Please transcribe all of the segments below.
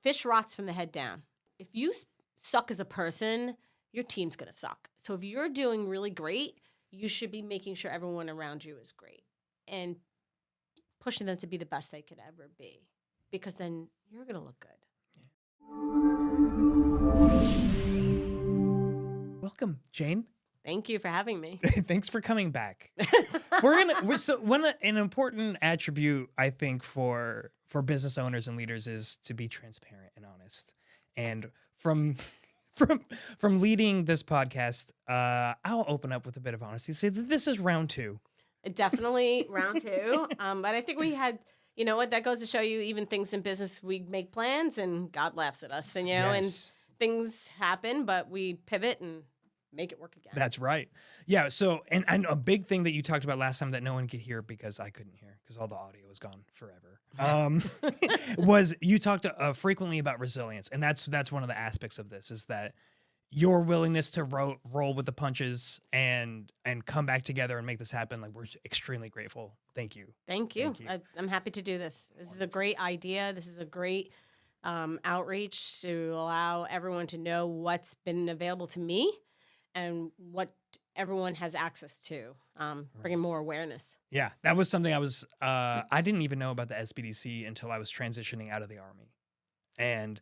fish rots from the head down. If you suck as a person, your team's going to suck. So if you're doing really great, you should be making sure everyone around you is great and pushing them to be the best they could ever be, because then you're going to look good. Welcome, Jane. Thank you for having me. Thanks for coming back. An important attribute, I think, for business owners and leaders is to be transparent and honest. And from leading this podcast, I'll open up with a bit of honesty. Say that this is round 2. Definitely round 2. But I think we had, you know what, that goes to show you, even things in business, we make plans and God laughs at us, and and things happen, but we pivot and make it work again. That's right. Yeah. So, and a big thing that you talked about last time that no one could hear because I couldn't hear because all the audio was gone forever, was you talked frequently about resilience. And that's one of the aspects of this, is that your willingness to roll with the punches and come back together and make this happen. Like, we're extremely grateful. Thank you. Thank you. I'm happy to do this. This is a great idea. This is a great outreach to allow everyone to know what's been available to me and what everyone has access to, bringing more awareness. Yeah, that was something I didn't even know about the SBDC until I was transitioning out of the Army. And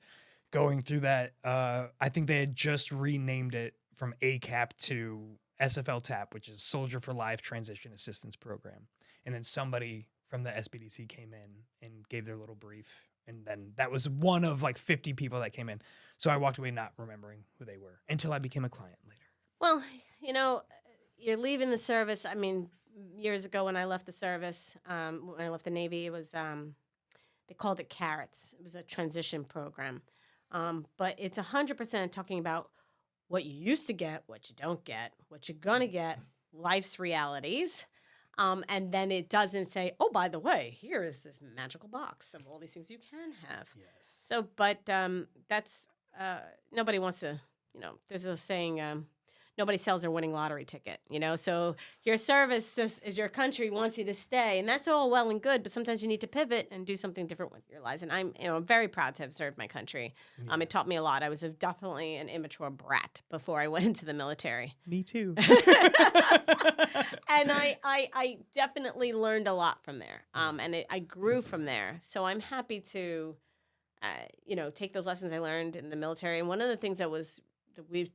going through that, I think they had just renamed it from ACAP to SFL TAP, which is Soldier for Life Transition Assistance Program. And then somebody from the SBDC came in and gave their little brief. And then that was one of like 50 people that came in. So I walked away not remembering who they were until I became a client later. Well, you're leaving the service. I mean, years ago when I left the service, when I left the Navy, it was, they called it Carrots. It was a transition program. But it's 100% talking about what you used to get, what you don't get, what you're going to get, life's realities. And then it doesn't say, oh, by the way, here is this magical box of all these things you can have. Yes. So, but that's, nobody wants to, there's a saying, nobody sells their winning lottery ticket, So your service is your country wants you to stay, and that's all well and good. But sometimes you need to pivot and do something different with your lives. And I'm very proud to have served my country. Yeah. It taught me a lot. I was definitely an immature brat before I went into the military. Me too. And I definitely learned a lot from there. And I grew from there. So I'm happy to, take those lessons I learned in the military. And one of the things that we've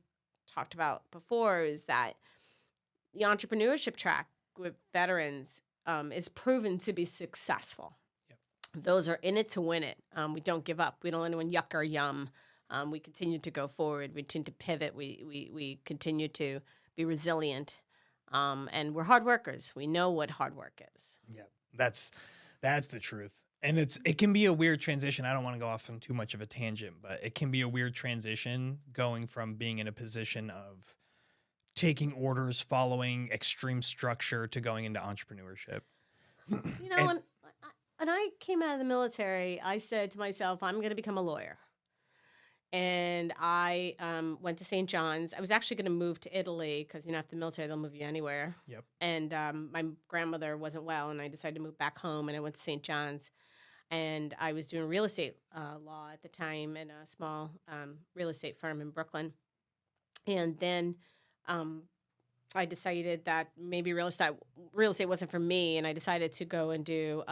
talked about before is that the entrepreneurship track with veterans is proven to be successful. Yep. Those are in it to win it. We don't give up. We don't let anyone yuck or yum. We continue to go forward. We continue to pivot. We continue to be resilient. And we're hard workers. We know what hard work is. Yeah, that's the truth. And it can be a weird transition. I don't want to go off on too much of a tangent, but it can be a weird transition going from being in a position of taking orders, following extreme structure, to going into entrepreneurship. When I came out of the military, I said to myself, I'm going to become a lawyer. And I went to St. John's. I was actually going to move to Italy because, after the military, they'll move you anywhere. Yep. And my grandmother wasn't well, and I decided to move back home, and I went to St. John's. And I was doing real estate law at the time in a small real estate firm in Brooklyn. And then I decided that maybe real estate wasn't for me, and I decided to go and do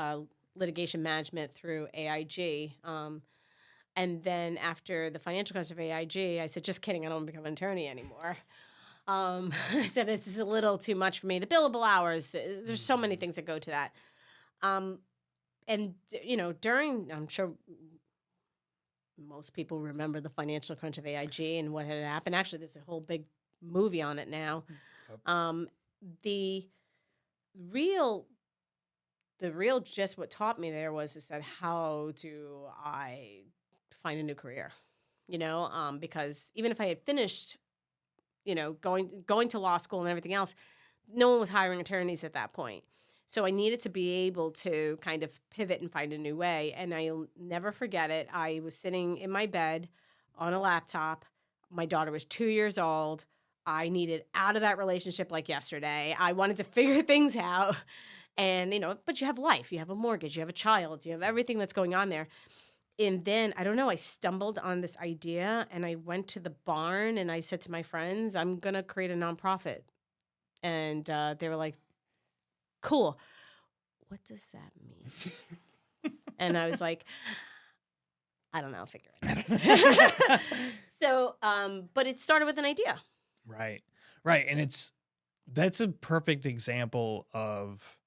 litigation management through AIG. And then after the financial crisis of AIG, I said, just kidding, I don't want to become an attorney anymore. I said, it's a little too much for me. The billable hours, there's so many things that go to that. And, during, I'm sure most people remember the financial crunch of AIG and what had happened. Actually, there's a whole big movie on it now. Yep. The real just what taught me there was that how do I find a new career, because even if I had finished, going to law school and everything else, no one was hiring attorneys at that point. So I needed to be able to kind of pivot and find a new way. And I'll never forget it. I was sitting in my bed on a laptop. My daughter was 2 years old. I needed out of that relationship like yesterday. I wanted to figure things out. And, but you have life. You have a mortgage. You have a child. You have everything that's going on there. And then, I don't know, I stumbled on this idea and I went to the barn and I said to my friends, I'm going to create a nonprofit. And they were like, cool. What does that mean? And I was like, I don't know, I'll figure it out. So, but it started with an idea. Right. Right. And that's a perfect example of,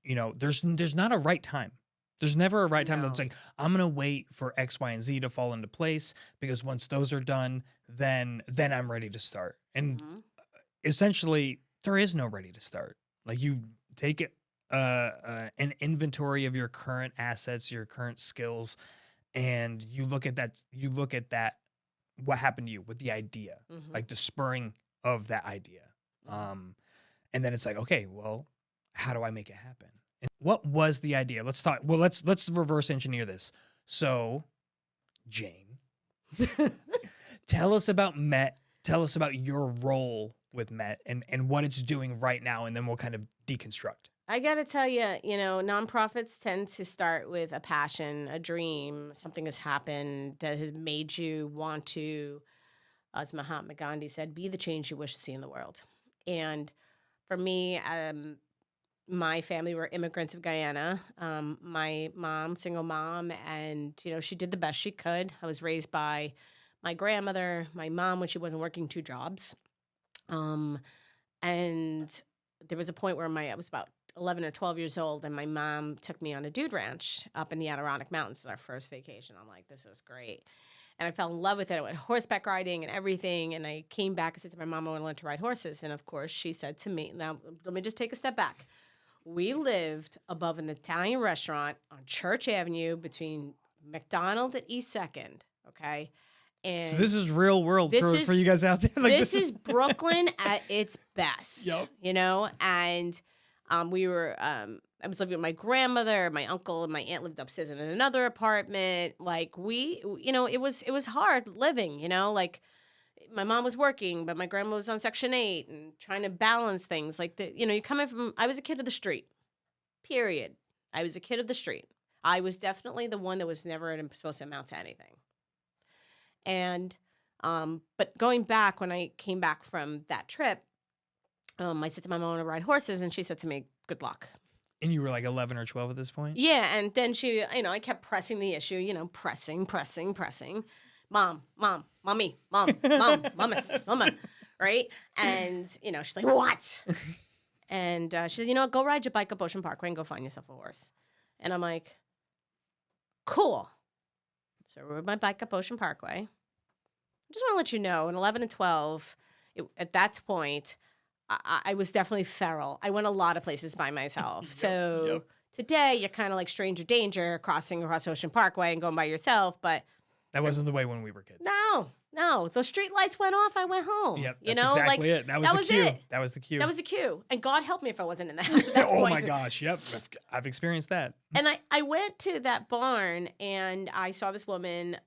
there's not a right time. There's never a right time that's No. like, I'm going to wait for X, Y, and Z to fall into place because once those are done, then I'm ready to start. And Mhm. essentially, there is no ready to start. Like you take an inventory of your current assets, your current skills, and you look at that, what happened to you with the idea, Mhm. like the spurring of that idea. Mhm. And then it's like, okay, well, how do I make it happen? And what was the idea? Let's talk. Well, let's reverse engineer this. So, Jane, tell us about Met. Tell us about your role with Met and what it's doing right now, and then we'll kind of deconstruct. I got to tell you, nonprofits tend to start with a passion, a dream, something has happened that has made you want to, as Mahatma Gandhi said, be the change you wish to see in the world. And for me, my family were immigrants of Guyana. My mom, single mom, and, she did the best she could. I was raised by my grandmother, my mom, when she wasn't working 2 jobs. And there was a point where I was about 11 or 12 years old, and my mom took me on a dude ranch up in the Adirondack Mountains. It was our first vacation. I'm like, this is great. And I fell in love with it. I went horseback riding and everything. And I came back and said to my mom, I want to learn to ride horses. And of course, she said to me, now, let me just take a step back. We lived above an Italian restaurant on Church Avenue between McDonald and East 2nd, okay? And So this is real world this for is- you guys out there. Like this is Brooklyn at its best. Yep. And I was living with my grandmother, my uncle, and my aunt lived upstairs in another apartment. Like it was hard living, like my mom was working, but my grandma was on Section 8 and trying to balance things. Like you coming from, I was a kid of the street, period. I was a kid of the street. I was definitely the one that was never supposed to amount to anything. And, but going back, when I came back from that trip, I said to my mom, I want to ride horses. And she said to me, good luck. And you were like 11 or 12 at this point? Yeah. And then she, I kept pressing the issue, pressing. Mom, mommy, mama, right? And, she's like, what? And she said, go ride your bike up Ocean Parkway and go find yourself a horse. And I'm like, cool. So I rode my bike up Ocean Parkway. I just want to let you know, in 11 and 12, at that point, I was definitely feral. I went a lot of places by myself. Yep. Today, you're kind of like stranger danger, crossing across Ocean Parkway and going by yourself. But That wasn't the way when we were kids. no. The street lights went off. I went home. Yep, that's exactly it. That was the cue. It. That was the cue. That was the cue. And God help me if I wasn't in the house at that Oh point. my gosh. Yep. I've experienced that. And I went to that barn and I saw this woman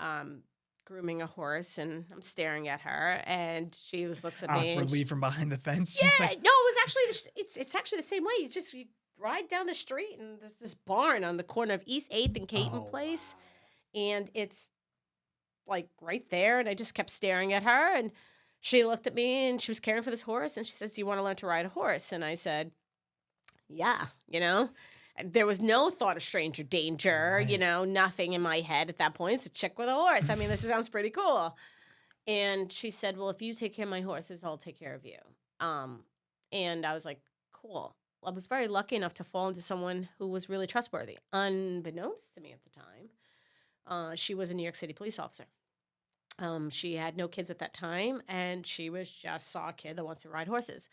grooming a horse, and I'm staring at her, and she just looks at me. Awkwardly from behind the fence. Yeah, Just like, no, it was actually it's actually the same way. You ride down the street, and there's this barn on the corner of East 8th and Caton Place, and it's like right there. And I just kept staring at her, and she looked at me, and she was caring for this horse, and she says, "Do you want to learn to ride a horse?" And I said, "Yeah," There was no thought of stranger danger, Right. Nothing in my head at that point. It's a chick with a horse. I mean, this sounds pretty cool. And she said, well, if you take care of my horses, I'll take care of you. And I was like, cool. I was very lucky enough to fall into someone who was really trustworthy. Unbeknownst to me at the time, she was a New York City police officer. She had no kids at that time, and she just saw a kid that wants to ride horses.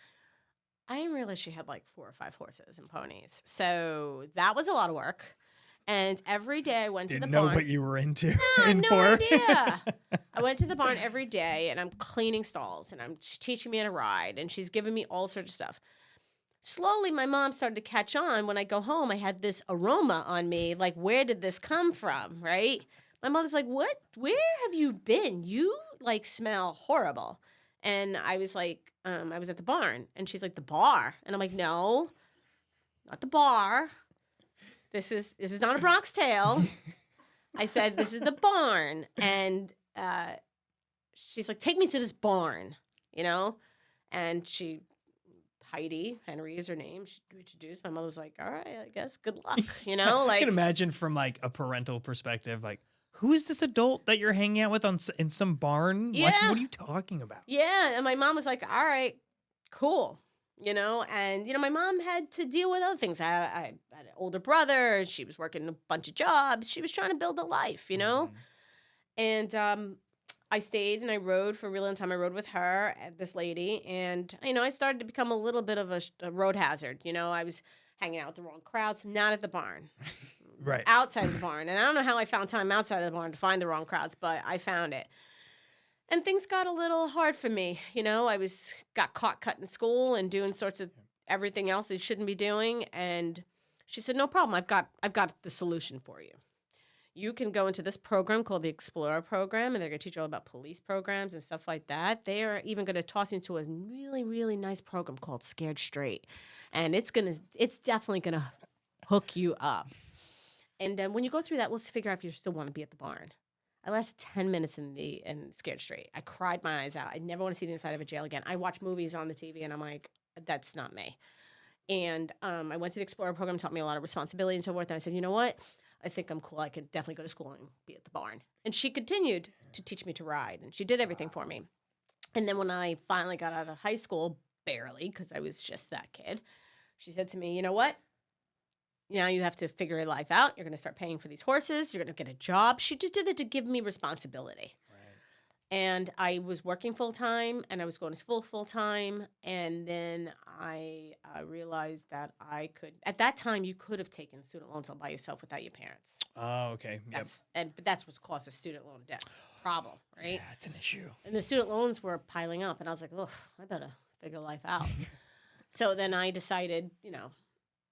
I didn't realize she had like 4 or 5 horses and ponies. So that was a lot of work. And every day I went to the didn't barn. know what you were into. I had in no for. idea. I went to the barn every day, and I'm cleaning stalls, and she's teaching me how to ride, and she's giving me all sorts of stuff. Slowly, my mom started to catch on. When I go home, I had this aroma on me. Like, where did this come from, right? My mother's like, what? Where have you been? You, smell horrible. And I was like, I was at the barn. And she's like, the bar? And I'm like, no, not the bar. This is not a Bronx Tale. I said, this is the barn. And she's like, take me to this barn, you know? And Heidi, Henry is her name. She introduced. My mother was like, all right, I guess, good luck, you know? I Like, can imagine from like a parental perspective, like, who is this adult that you're hanging out with in some barn? Like, Yeah. what are you talking about? yeah. And my mom was like, all right, cool. You know, and, my mom had to deal with other things. I had an older brother. She was working a bunch of jobs. She was trying to build a life, you know? Mhm. And I stayed and I rode for a really long time. I rode with her, this lady, and I started to become a little bit of a road hazard. I was hanging out with the wrong crowds, not at the barn, Right. outside of the barn. And I don't know how I found time outside of the barn to find the wrong crowds, but I found it. And things got a little hard for me. I got caught cutting school and doing sorts of everything else I shouldn't be doing. And she said, "No problem. I've got the solution for you. You can go into this program called the Explorer program, and they're going to teach you all about police programs and stuff like that. They are even going to toss you into a really, really nice program called Scared Straight, and it's definitely going to hook you up. And when you go through that, let's figure out if you still want to be at the barn." I lasted 10 minutes in Scared Straight. I cried my eyes out. I never want to see the inside of a jail again. I watch movies on the TV, and I'm like, that's not me. And I went to the Explorer program, taught me a lot of responsibility and so forth. And I said, you know what? I think I'm cool. I can definitely go to school and be at the barn. And she continued to teach me to ride, and she did everything for me. And then when I finally got out of high school, barely, because I was just that kid, she said to me, you know what? Now you have to figure your life out. You're going to start paying for these horses. You're going to get a job. She just did it to give me responsibility. And I was working full-time, and I was going to school full-time. And then I realized that I could, at that time, you could have taken student loans all by yourself without your parents. Oh, okay. Yep. But that's what's caused the student loan debt problem, right? Yeah, it's an issue. And the student loans were piling up, and I was like, oh, I better figure life out. So then I decided,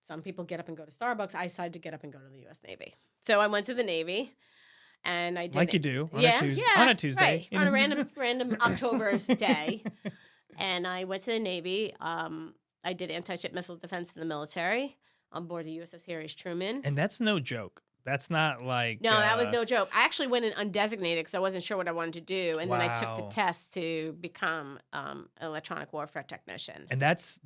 some people get up and go to Starbucks. I decided to get up and go to the U.S. Navy. So I went to the Navy. And I did like you do on a Tuesday. On a Tuesday. Right, on a random October's day. And I went to the Navy. I did anti-ship missile defense in the military on board the USS Harry Truman. And that's no joke. That's not like... No, that was no joke. I actually went in undesignated because I wasn't sure what I wanted to do. And then I took the test to become an electronic warfare technician. And that's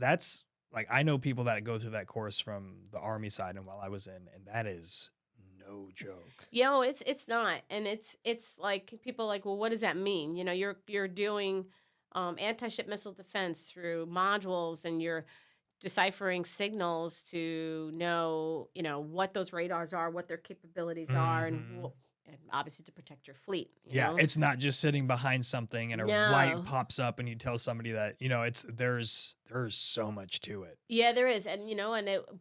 like, I know people that go through that course from the Army side and while I was in, and that is... no joke. It's not. And it's like people are like, well, what does that mean? You're doing anti-ship missile defense through modules, and you're deciphering signals to know, what those radars are, what their capabilities are, and obviously to protect your fleet. You know? It's not just sitting behind something and a No. light pops up and you tell somebody that, there's so much to it. Yeah, there is. And,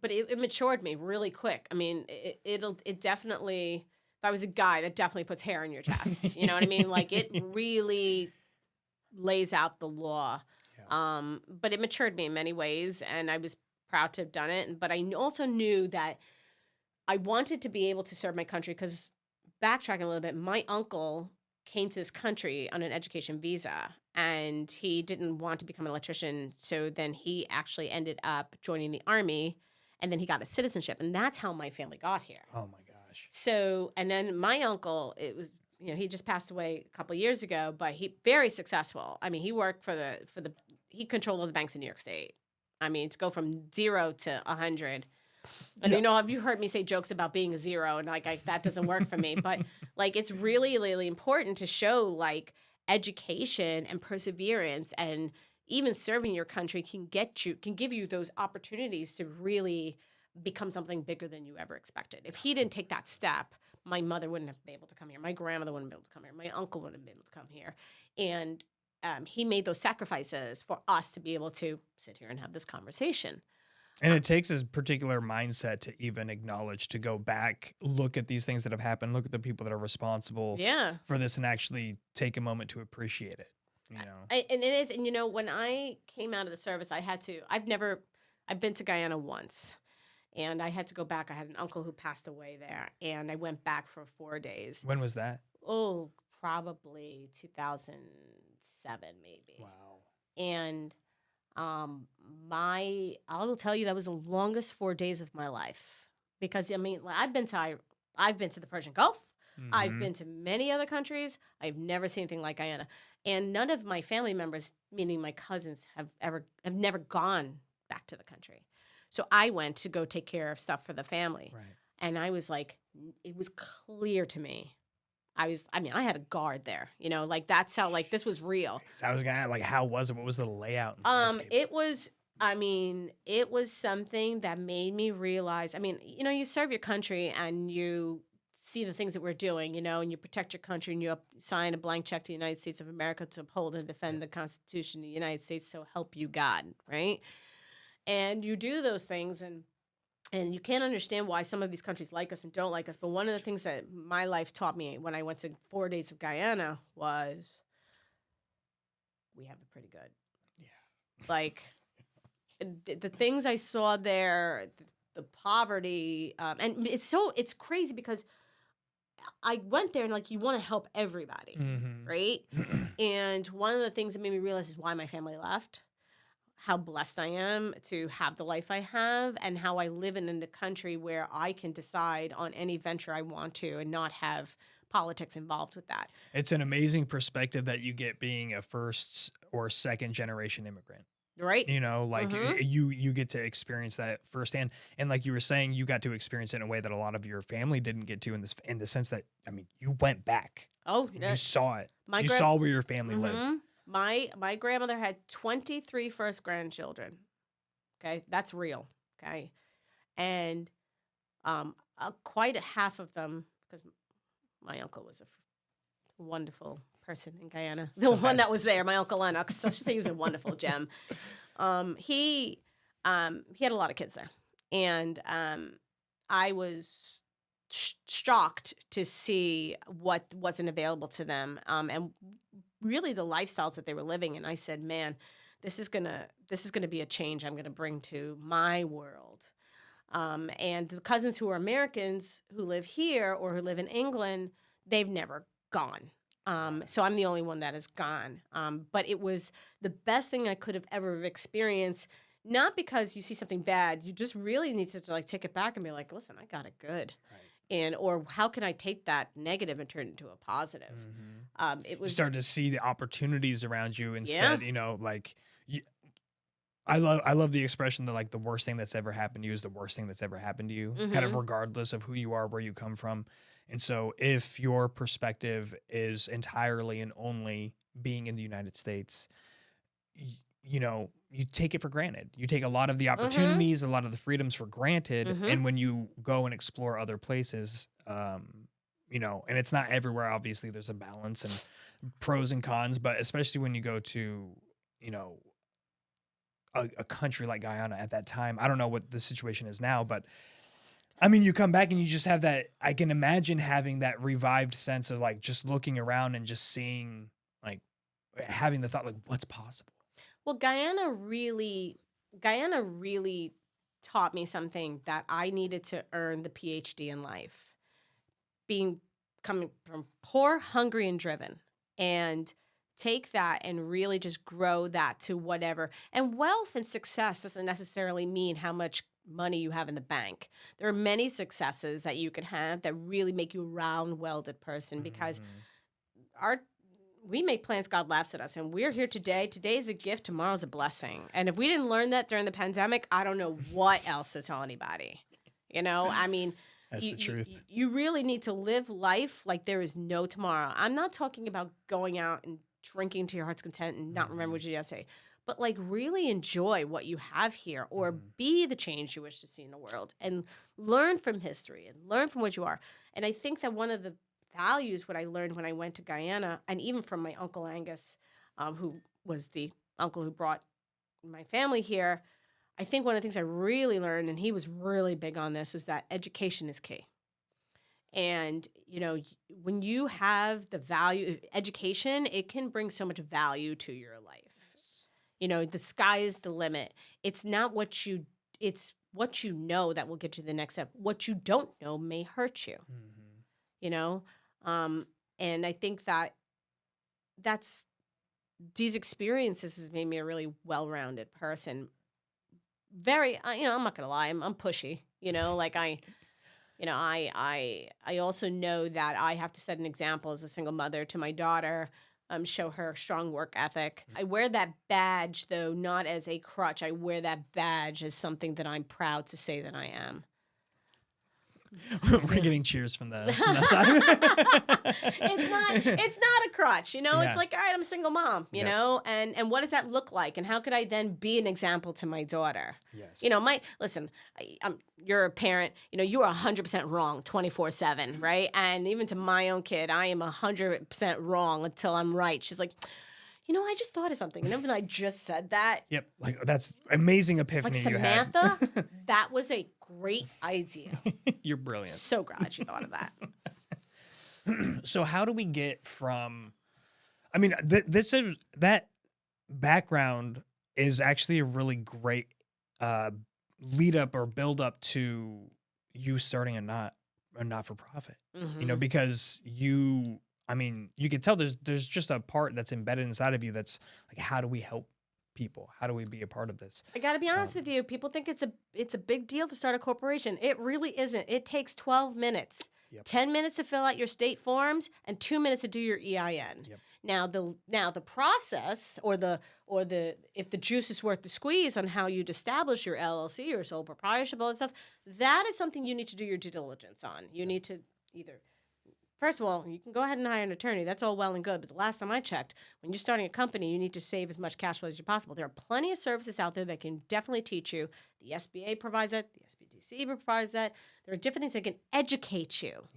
but it matured me really quick. I mean, it definitely, if I was a guy, that definitely puts hair on your chest. You know what I mean? Like, it really lays out the law. Yeah. But it matured me in many ways, and I was proud to have done it. But I also knew that I wanted to be able to serve my country because, backtracking a little bit, my uncle came to this country on an education visa, and he didn't want to become an electrician. So then he actually ended up joining the Army, and then he got a citizenship, and that's how my family got here. Oh my gosh. So, and then my uncle, it was, he just passed away a couple of years ago, but he very successful. I mean, he worked he controlled all the banks in New York State. I mean, to go from 0 to 100. And have you heard me say jokes about being a zero, and that doesn't work for me, but it's really, really important to show education and perseverance, and even serving your country can give you those opportunities to really become something bigger than you ever expected. If he didn't take that step, my mother wouldn't have been able to come here. My grandmother wouldn't be able to come here. My uncle wouldn't have been able to come here. And he made those sacrifices for us to be able to sit here and have this conversation. And it takes a particular mindset to even acknowledge, to go back, look at these things that have happened, look at the people that are responsible for this, and actually take a moment to appreciate it. And it is, and when I came out of the service, I've been to Guyana once, and I had to go back. I had an uncle who passed away there, and I went back for 4 days. When was that? Oh, probably 2007, maybe. Wow. And I will tell you, that was the longest 4 days of my life, because I've been to the Persian Gulf, I've Mm-hmm. been to many other countries. I've never seen anything like Guyana. And none of my family members, meaning my cousins, have never gone back to the country. So I went to go take care of stuff for the family. Right. And I was like, it was clear to me. I had a guard there, like that's how, like, this was real. So I was gonna ask, like, how was it? What was the layout and landscape? It was something that made me realize, you serve your country and you see the things that we're doing, and you protect your country and you sign a blank check to the United States of America to uphold and defend the Constitution of the United States, so help you God, right? And you do those things, and you can't understand why some of these countries like us and don't like us. But one of the things that my life taught me when I went to 4 days of Guyana was we have it pretty good. Yeah. Like, the things I saw there, the poverty, and it's crazy because I went there and, like, you want to help everybody, Mm-hmm. right? And one of the things that made me realize is why my family left, how blessed I am to have the life I have, and how I live in a country where I can decide on any venture I want to and not have politics involved with that. It's an amazing perspective that you get being a first or second generation immigrant. Right? Like Mhm. you get to experience that firsthand, and like you were saying, you got to experience it in a way that a lot of your family didn't get to, in the sense that, you went back Oh, and you saw it. my You grand- saw where your family lived. Mhm. My grandmother had 23 first grandchildren. Okay, that's real. Okay, and quite a half of them, because my uncle was a wonderful person in Guyana. The one that was there, my uncle Lennox. I should say he was a wonderful gem. He had a lot of kids there, and I was shocked to see what wasn't available to them, and really the lifestyles that they were living. And I said, man, this is gonna be a change I'm gonna bring to my world. And the cousins who are Americans who live here or who live in England, they've never gone. So I'm the only one that has gone. But it was the best thing I could have ever experienced. Not because you see something bad, you just really need to like take it back and be like, listen, I got it good. Right. Or how can I take that negative and turn it into a positive? Mm-hmm. It You was start to see the opportunities around you Yeah. instead. Like I love the expression that, like, the worst thing that's ever happened to you is the worst thing that's ever happened to you, kind of Mhm. regardless of who you are, where you come from. And so if your perspective is entirely and only being in the United States, you take it for granted. You take a lot of the Mhm. opportunities, a lot of the freedoms for granted. Mhm. And when you go and explore other places, and it's not everywhere, obviously there's a balance and pros and cons, but especially when you go to, you know, a country like Guyana at that time. I don't know what the situation is now, but you come back and you just have that. I can imagine having that revived sense of, like, just looking around and just seeing, like, having the thought, like, what's possible. Well, Guyana really taught me something that I needed to earn the PhD in life. Coming from poor, hungry, and driven, and take that and really just grow that to whatever. And wealth and success doesn't necessarily mean how much money you have in the bank. There are many successes that you could have that really make you a round-welded person, because Mhm. our we make plans, God laughs at us, and we're here today. Today's a gift, tomorrow's a blessing. And if we didn't learn that during the pandemic, I don't know what else to tell anybody. That's the truth. You really need to live life like there is no tomorrow. I'm not talking about going out and drinking to your heart's content and not remember what you did yesterday, but like really enjoy what you have here, or be the change you wish to see in the world, and learn from history and learn from what you are. And I think that one of the values, what I learned when I went to Guyana, and even from my Uncle Angus, who was the uncle who brought my family here, I think one of the things I really learned, and he was really big on this, is that education is key. And, when you have the value of education, it can bring so much value to your life. The sky is the limit. It's not it's what you know that will get you to the next step. What you don't know may hurt you, Mhm. you know? And I think that's these experiences has made me a really well-rounded person. Very, I'm not gonna lie, I'm pushy, like I also know that I have to set an example as a single mother to my daughter, show her strong work ethic. I wear that badge, though, not as a crutch. I wear that badge as something that I'm proud to say that I am. We're getting cheers from from that side. It's not a crutch, Yeah. It's like, all right, I'm a single mom, and what does that look like, and how could I then be an example to my daughter? Yes. Listen, you're a parent, you are 100% wrong 24/7, right? And even to my own kid, I am 100% wrong until I'm right. She's like, I just thought of something, and then when I just said that, Yep. Like that's amazing epiphany like you had. Samantha, that was a great idea. You're brilliant. So glad you thought of that. So how do we get from? I mean, that background is actually a really great lead up or build up to you starting a not for profit. Mhm. Because you could tell there's just a part that's embedded inside of you that's like, how do we help people? How do we be a part of this? I got to be honest with you. People think it's a big deal to start a corporation. It really isn't. It takes 12 minutes. Yep. 10 minutes to fill out your state forms and 2 minutes to do your EIN. Yep. Now the process or the if the juice is worth the squeeze on how you'd establish your LLC or sole proprietorship, all that stuff, that is something you need to do your due diligence on. You need to first of all, you can go ahead and hire an attorney. That's all well and good. But the last time I checked, when you're starting a company, you need to save as much cash flow as possible. There are plenty of services out there that can definitely teach you. The SBA provides that. The SBDC provides that. There are different things that can educate you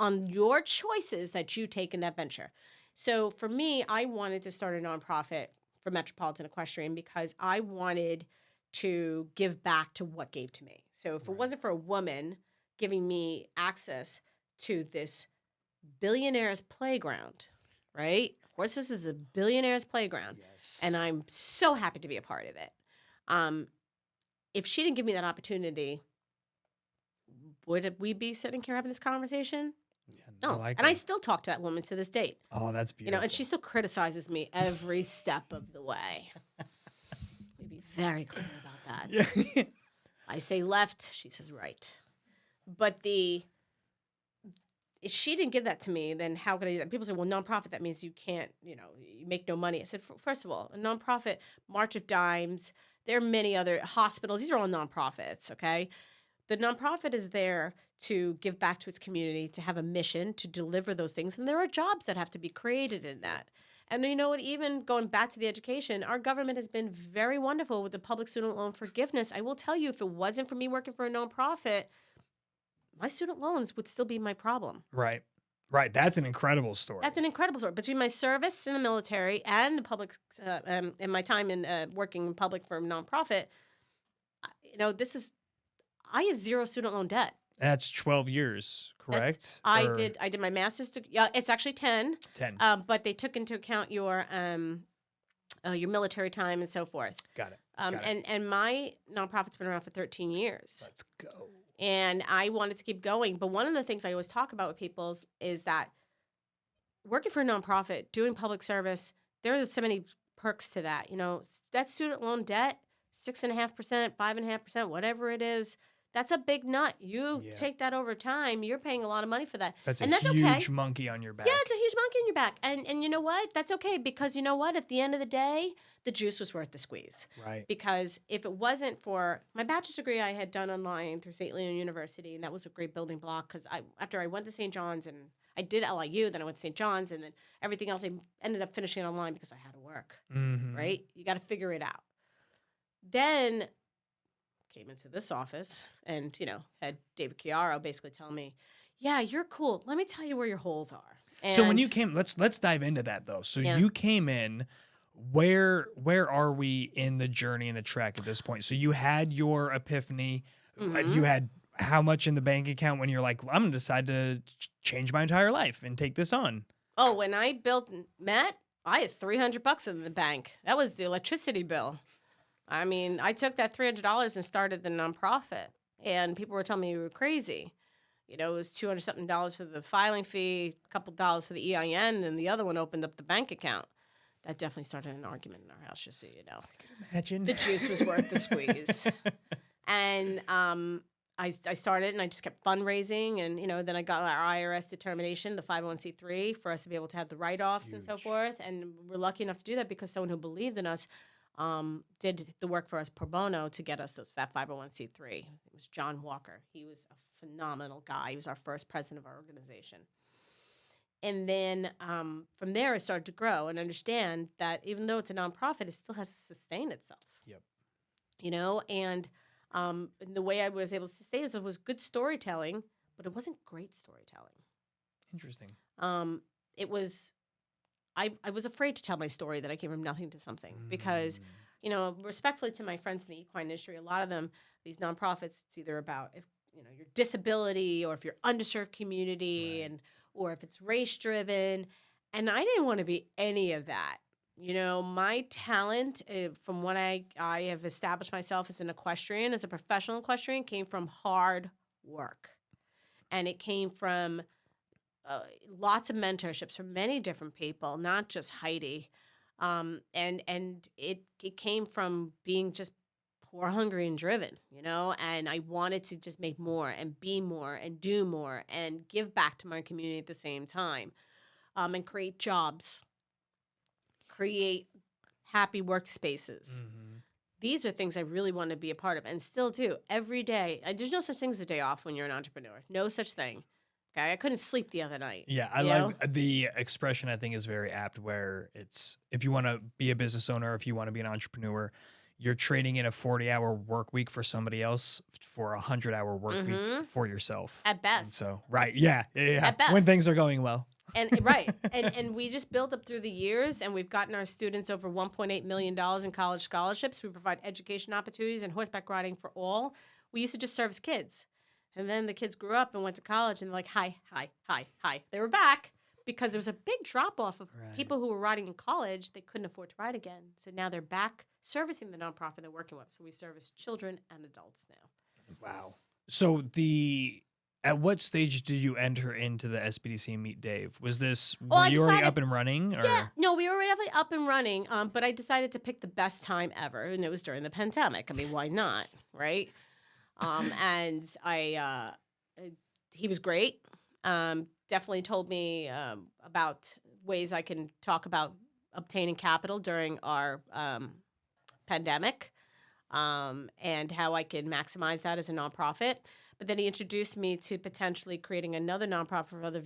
on your choices that you take in that venture. So for me, I wanted to start a nonprofit for Metropolitan Equestrian because I wanted to give back to what gave to me. So if it wasn't for a woman giving me access to this billionaire's playground, right? Of course, this is a billionaire's playground, and I'm so happy to be a part of it. If she didn't give me that opportunity, would we be sitting here having this conversation? No. And I still talk to that woman to this date. Oh, that's beautiful. And she still criticizes me every step of the way. Let me be very clear about that. Yeah. I say left, she says right. But if she didn't give that to me, then how could I do that? People say, well, nonprofit, that means you can't, you make no money. I said, first of all, a nonprofit, March of Dimes, there are many other hospitals. These are all nonprofits, okay? The nonprofit is there to give back to its community, to have a mission, to deliver those things. And there are jobs that have to be created in that. And you know what? Even going back to the education, our government has been very wonderful with the public student loan forgiveness. I will tell you, if it wasn't for me working for a nonprofit, my student loans would still be my problem. Right. That's an incredible story. That's an incredible story. Between my service in the military and the public, and my time in working in public for a nonprofit, I have zero student loan debt. That's 12 years, correct? I did my master's degree. It's actually 10. 10. But they took into account your military time and so forth. Got it. And my nonprofit's been around for 13 years. Let's go. And I wanted to keep going. But one of the things I always talk about with people is that working for a nonprofit, doing public service, there are so many perks to that. That student loan debt, 6.5%, 5.5%, whatever it is, that's a big nut. You take that over time, you're paying a lot of money for that. That's and a that's huge monkey on your back. Yeah, it's a huge monkey on your back. And you know what? That's okay, because you know what? At the end of the day, the juice was worth the squeeze. Right. Because if it wasn't for my bachelor's degree, I had done online through St. Leon University, and that was a great building block because after I went to St. John's and I did LIU, then I went to St. John's, and then everything else I ended up finishing online because I had to work. Mm-hmm. Right? You got to figure it out. Then came into this office and, had David Chiaro basically tell me, yeah, you're cool. Let me tell you where your holes are. And so when you came, let's dive into that though. So you came in, where are we in the journey and the track at this point? So you had your epiphany. Mm-hmm. You had how much in the bank account when you're like, I'm going to decide to change my entire life and take this on? Oh, when I built Met, I had $300 in the bank. That was the electricity bill. I mean, I took that $300 and started the nonprofit, and people were telling me you were crazy. It was $200-something for the filing fee, a couple dollars for the EIN, and the other one opened up the bank account. That definitely started an argument in our house, just so you know. I can imagine. The juice was worth the squeeze. And I started and I just kept fundraising, and then I got our IRS determination, the 501c3, for us to be able to have the write-offs and so Huge. forth. And we're lucky enough to do that because someone who believed in us did the work for us pro bono to get us that 501c3. It was John Walker. He was a phenomenal guy. He was our first president of our organization. And then from there, it started to grow and understand that even though it's a nonprofit, it still has to sustain itself. Yep. And the way I was able to sustain it was good storytelling, but it wasn't great storytelling. Interesting. It was, I was afraid to tell my story that I came from nothing to something because, respectfully to my friends in the equine industry, a lot of them, these nonprofits, it's either about if your disability or if you're underserved community Right. or if it's race driven, and I didn't want to be any of that. My talent, from what I have established myself as an equestrian, as a professional equestrian, came from hard work. And it came from lots of mentorships from many different people, not just Heidi. And it came from being just poor, hungry, and driven, and I wanted to just make more and be more and do more and give back to my community at the same time, and create jobs, create happy workspaces. These are things I really want to be a part of and still do every day. There's no such thing as a day off when you're an entrepreneur. No such thing. Okay. I couldn't sleep the other night. Yeah, I like the expression. I think is very apt where it's, if you want to be a business owner, if you want to be an entrepreneur, you're trading in a 40-hour work week for somebody else for a 100-hour work week for yourself. At And best. so, right. Yeah. At When best. things are going well. And right. And we just built up through the years, and we've gotten our students over $1.8 million in college scholarships. We provide education opportunities and horseback riding for all. We used to just service kids. And then the kids grew up and went to college, and they're like, hi, hi, hi, hi. They were back because there was a big drop-off of Right. people who were riding in college. They couldn't afford to ride again. So now they're back servicing the nonprofit they're working with. So we service children and adults now. Wow. So at what stage did you enter into the SBDC and Meet Dave? Was this, Well, were I you already decided- up and running? Or? Yeah, no, we were definitely up and running, but I decided to pick the best time ever, and it was during the pandemic. I mean, why not, right? And he was great. Definitely told me about ways I can talk about obtaining capital during our pandemic, and how I can maximize that as a nonprofit. But then he introduced me to potentially creating another nonprofit for other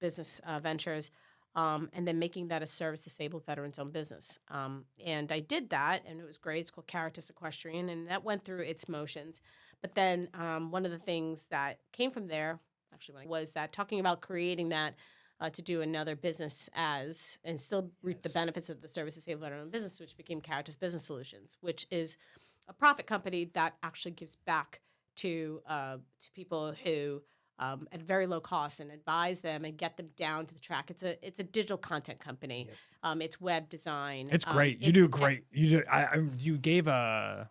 business ventures, and then making that a service-disabled veterans-owned business. And I did that, and it was great. It's called Caritas Equestrian, and that went through its motions. But then one of the things that came from there, actually, was that talking about creating that to do another business and still reap the benefits of the service-disabled veteran-owned business, which became Caritas Business Solutions, which is a profit company that actually gives back to people who at very low cost, and advise them and get them down to the track. It's a digital content company. Yep. It's web design. It's great. You do great. You gave a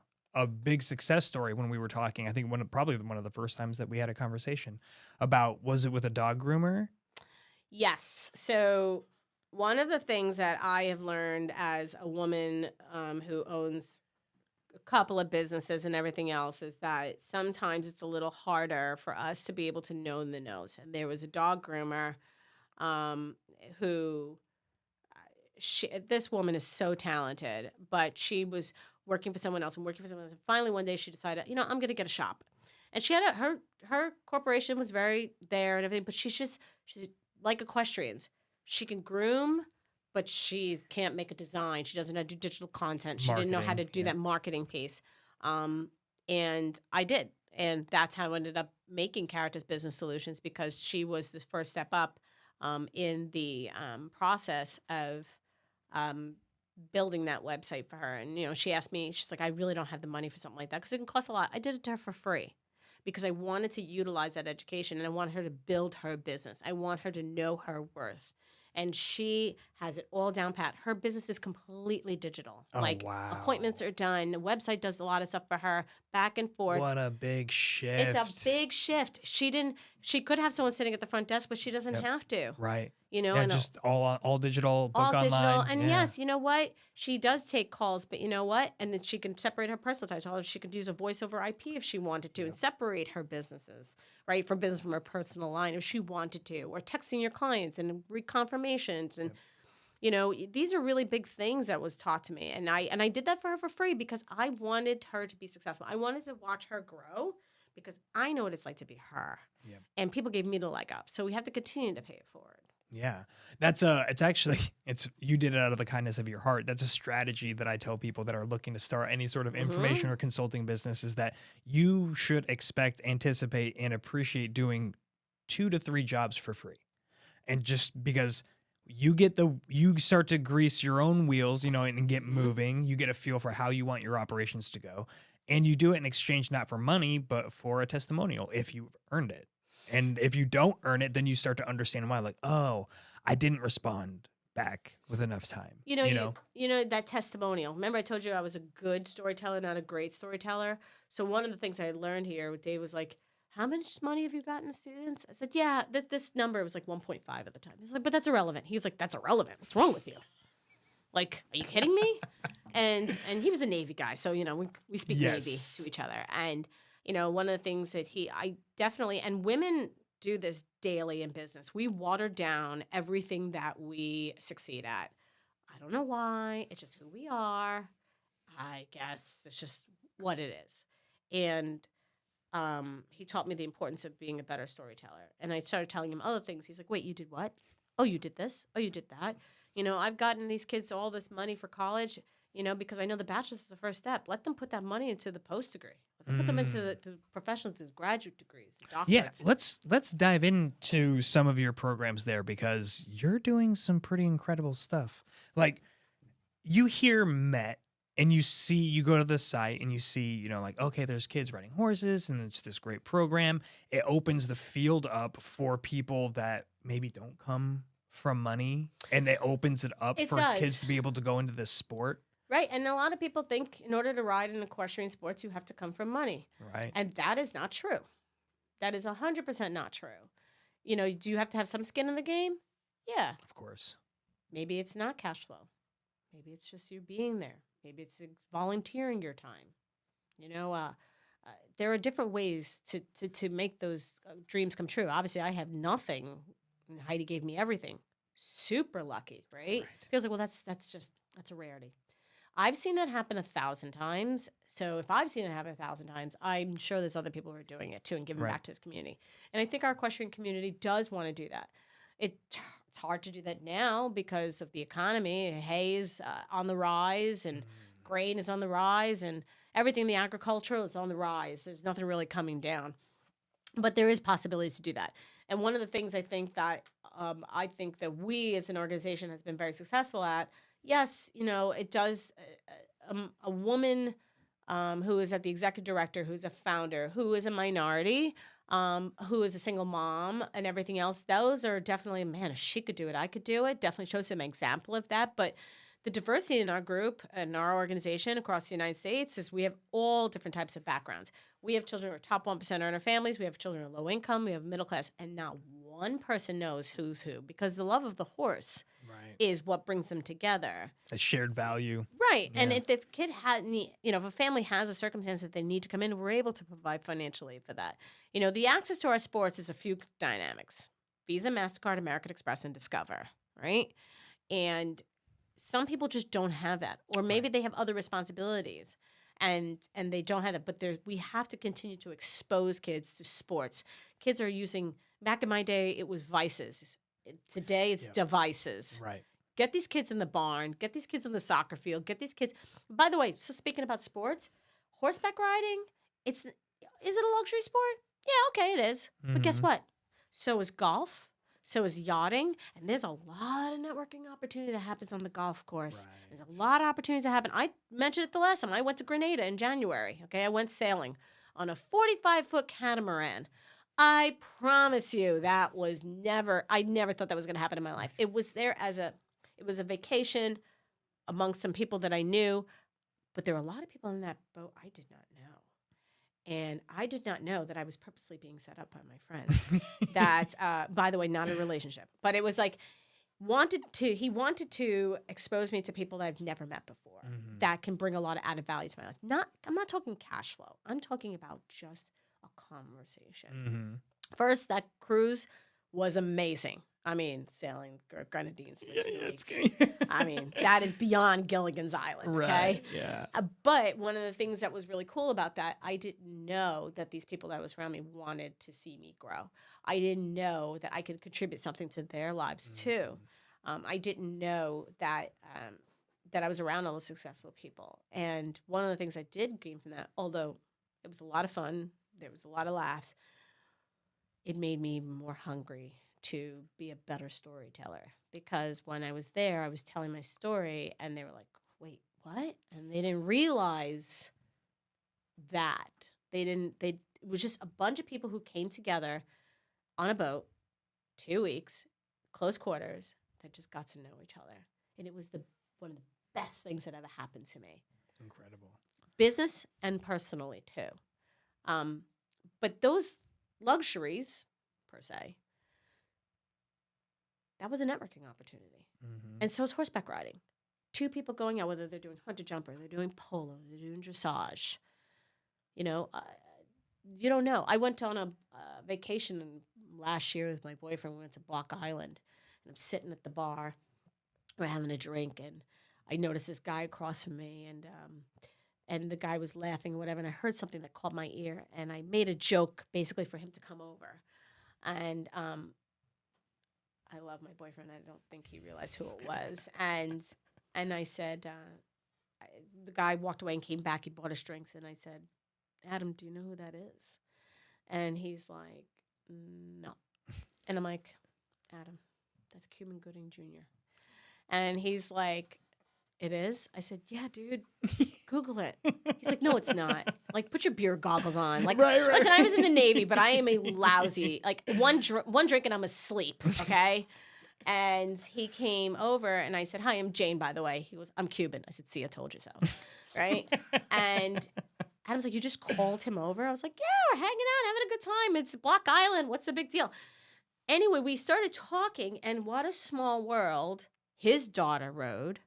big success story when we were talking. I think probably one of the first times that we had a conversation about, was it with a dog groomer? Yes. So one of the things that I have learned as a woman who owns a couple of businesses and everything else is that sometimes it's a little harder for us to be able to know the no's. And there was a dog groomer who this woman is so talented, but she was working for someone else and working for someone else. And finally, one day she decided, I'm going to get a shop. And she had her corporation was very there and everything, but she's like equestrians. She can groom, but she can't make a design. She doesn't know how to do digital content. She didn't know how to do that marketing piece. And I did. And that's how I ended up making Caritas Business Solutions, because she was the first step up in the process of building that website for her. And, she asked me, she's like, I really don't have the money for something like that because it can cost a lot. I did it to her for free because I wanted to utilize that education, and I want her to build her business. I want her to know her worth. and she has it all down pat. Her business is completely digital. Oh, Like wow. appointments are done. The website does a lot of stuff for her, back and forth. What a big shift. It's a big shift. She could have someone sitting at the front desk, but she doesn't have to. Right. You know, Yeah, and just all digital, book all online. digital. And yeah. yes, you know what? She does take calls, but you know what? And then she can separate her personal time. So she could use a voice over IP if she wanted to and separate her businesses, right? For business from her personal line if she wanted to, or texting your clients and reconfirmations. And, you know, these are really big things that was taught to me. And I did that for her for free because I wanted her to be successful. I wanted to watch her grow because I know what it's like to be her. Yeah. And people gave me the leg up. So we have to continue to pay it forward. Yeah, you did it out of the kindness of your heart. That's a strategy that I tell people that are looking to start any sort of information or consulting business is that you should expect, anticipate, and appreciate doing 2 to 3 jobs for free. And just because you start to grease your own wheels, you know, and get moving, you get a feel for how you want your operations to go. And you do it in exchange, not for money, but for a testimonial if you've earned it. And if you don't earn it, then you start to understand why. Like, oh, I didn't respond back with enough time. You know that testimonial. Remember, I told you I was a good storyteller, not a great storyteller. So one of the things I learned here, Dave was like, "How much money have you gotten, students?" I said, "Yeah, this number was like 1.5 at the time." He's like, "But that's irrelevant." He's like, "That's irrelevant. What's wrong with you? Like, are you kidding me?" And he was a Navy guy, so you know we speak Navy to each other. And you know, one of the things that I definitely, and women do this daily in business, we water down everything that we succeed at. I don't know why. It's just who we are. I guess it's just what it is. And he taught me the importance of being a better storyteller. And I started telling him other things. He's like, "Wait, you did what? Oh, you did this? Oh, you did that?" You know, I've gotten these kids all this money for college, you know, because I know the bachelor's is the first step. Let them put that money into the post degree. Let them put them into the professional, the graduate degrees, the doctorates. Yeah, let's dive into some of your programs there because you're doing some pretty incredible stuff. Like you hear Met and you go to the site and you see, you know, like, okay, there's kids riding horses and it's this great program. It opens the field up for people that maybe don't come from money and it opens it up for kids to be able to go into this sport. Right. And a lot of people think in order to ride in equestrian sports, you have to come from money. Right. And that is not true. That is 100% not true. You know, do you have to have some skin in the game? Yeah. Of course. Maybe it's not cash flow. Maybe it's just you being there. Maybe it's volunteering your time. You know, there are different ways to make those dreams come true. Obviously, I have nothing. And Heidi gave me everything. Super lucky, right? Feels like, well, that's a rarity. I've seen that happen 1,000 times. So if I've seen it happen 1,000 times, I'm sure there's other people who are doing it too and giving back to this community. And I think our equestrian community does want to do that. It's hard to do that now because of the economy. Hay is on the rise and grain is on the rise and everything in the agricultural is on the rise. There's nothing really coming down. But there is possibilities to do that. And one of the things I think that we as an organization has been very successful at, yes, you know, it does. A woman who is at the executive director, who's a founder, who is a minority, who is a single mom and everything else, those are definitely, man, if she could do it, I could do it. Definitely shows some example of that. But the diversity in our group and our organization across the United States is we have all different types of backgrounds. We have children who are top 1% earner families. We have children who are low income. We have middle class. And not one person knows who's who because the love of the horse is what brings them together. A shared value. Right. Yeah. And if the kid if a family has a circumstance that they need to come in, we're able to provide financial aid for that. You know, the access to our sports is a few dynamics. Visa, MasterCard, American Express, and Discover, right? And some people just don't have that. Or maybe they have other responsibilities and they don't have that. But we have to continue to expose kids to sports. Kids are using, back in my day, it was vices. Today, it's devices. Right. Get these kids in the barn. Get these kids in the soccer field. Get these kids. By the way, so speaking about sports, horseback riding, is it a luxury sport? Yeah, okay, it is. But guess what? So is golf. So is yachting. And there's a lot of networking opportunity that happens on the golf course. Right. There's a lot of opportunities that happen. I mentioned it the last time. I went to Grenada in January. Okay, I went sailing on a 45-foot catamaran. I promise you that was never, I never thought that was going to happen in my life. It was there it was a vacation amongst some people that I knew, but there were a lot of people in that boat I did not know. And I did not know that I was purposely being set up by my friend. That, by the way, not a relationship, but it was like, he wanted to expose me to people that I've never met before that can bring a lot of added value to my life. I'm not talking cash flow. I'm talking about just a conversation. First, that cruise was amazing. I mean, sailing Grenadines for 2 weeks. I mean, that is beyond Gilligan's Island, okay? Right, yeah. But one of the things that was really cool about that, I didn't know that these people that was around me wanted to see me grow. I didn't know that I could contribute something to their lives too. I didn't know that that I was around all the successful people. And one of the things I did gain from that, although it was a lot of fun, there was a lot of laughs, it made me more hungry to be a better storyteller. Because when I was there, I was telling my story and they were like, wait, what? And they didn't realize that. It was just a bunch of people who came together on a boat, 2 weeks, close quarters, that just got to know each other. And it was one of the best things that ever happened to me. Incredible. Business and personally too. But those luxuries, per se, that was a networking opportunity. And so is horseback riding. 2 people going out, whether they're doing hunter jumper, they're doing polo, they're doing dressage. You know, you don't know. I went on a vacation last year with my boyfriend. We went to Block Island, and I'm sitting at the bar. We're having a drink, and I noticed this guy across from me, and the guy was laughing or whatever, and I heard something that caught my ear, and I made a joke basically for him to come over. And I love my boyfriend. I don't think he realized who it was. And I said, the guy walked away and came back. He bought us drinks. And I said, Adam, do you know who that is? And he's like, no. And I'm like, Adam, that's Cuban Gooding Jr. And he's like, it is? I said, yeah, dude, Google it. He's like, no, it's not. Like, put your beer goggles on. Like, Right. Listen, I was in the Navy, but I am a lousy, like, one drink and I'm asleep, okay? And he came over and I said, hi, I'm Jane, by the way. He goes, I'm Cuban. I said, see, I told you so, right? And Adam's like, you just called him over? I was like, yeah, we're hanging out, having a good time. It's Block Island. What's the big deal? Anyway, we started talking, and what a small world. His daughter rode.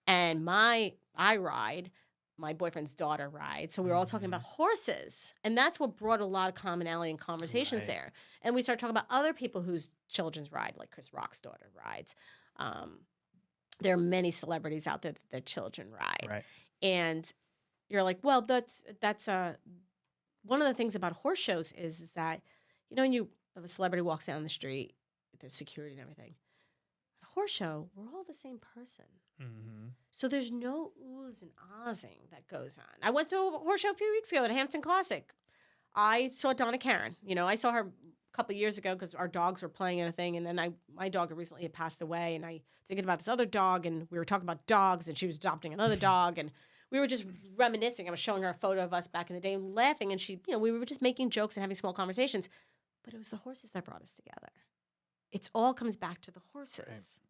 And I ride, my boyfriend's daughter rides. So we were all talking about horses. And that's what brought a lot of commonality and conversations there. And we started talking about other people whose children's ride, like Chris Rock's daughter rides. There are many celebrities out there that their children ride. Right. And you're like, well, that's one of the things about horse shows is that, you know, if a celebrity walks down the street, there's security and everything. At a horse show, we're all the same person. So there's no oohs and ahsing that goes on. I went to a horse show a few weeks ago at Hampton Classic. I saw Donna Karen. You know, I saw her a couple of years ago because our dogs were playing in a thing, and then my dog recently had passed away, and I was thinking about this other dog, and we were talking about dogs, and she was adopting another dog, and we were just reminiscing. I was showing her a photo of us back in the day and laughing, and she, you know, we were just making jokes and having small conversations, but it was the horses that brought us together. It all comes back to the horses. Right.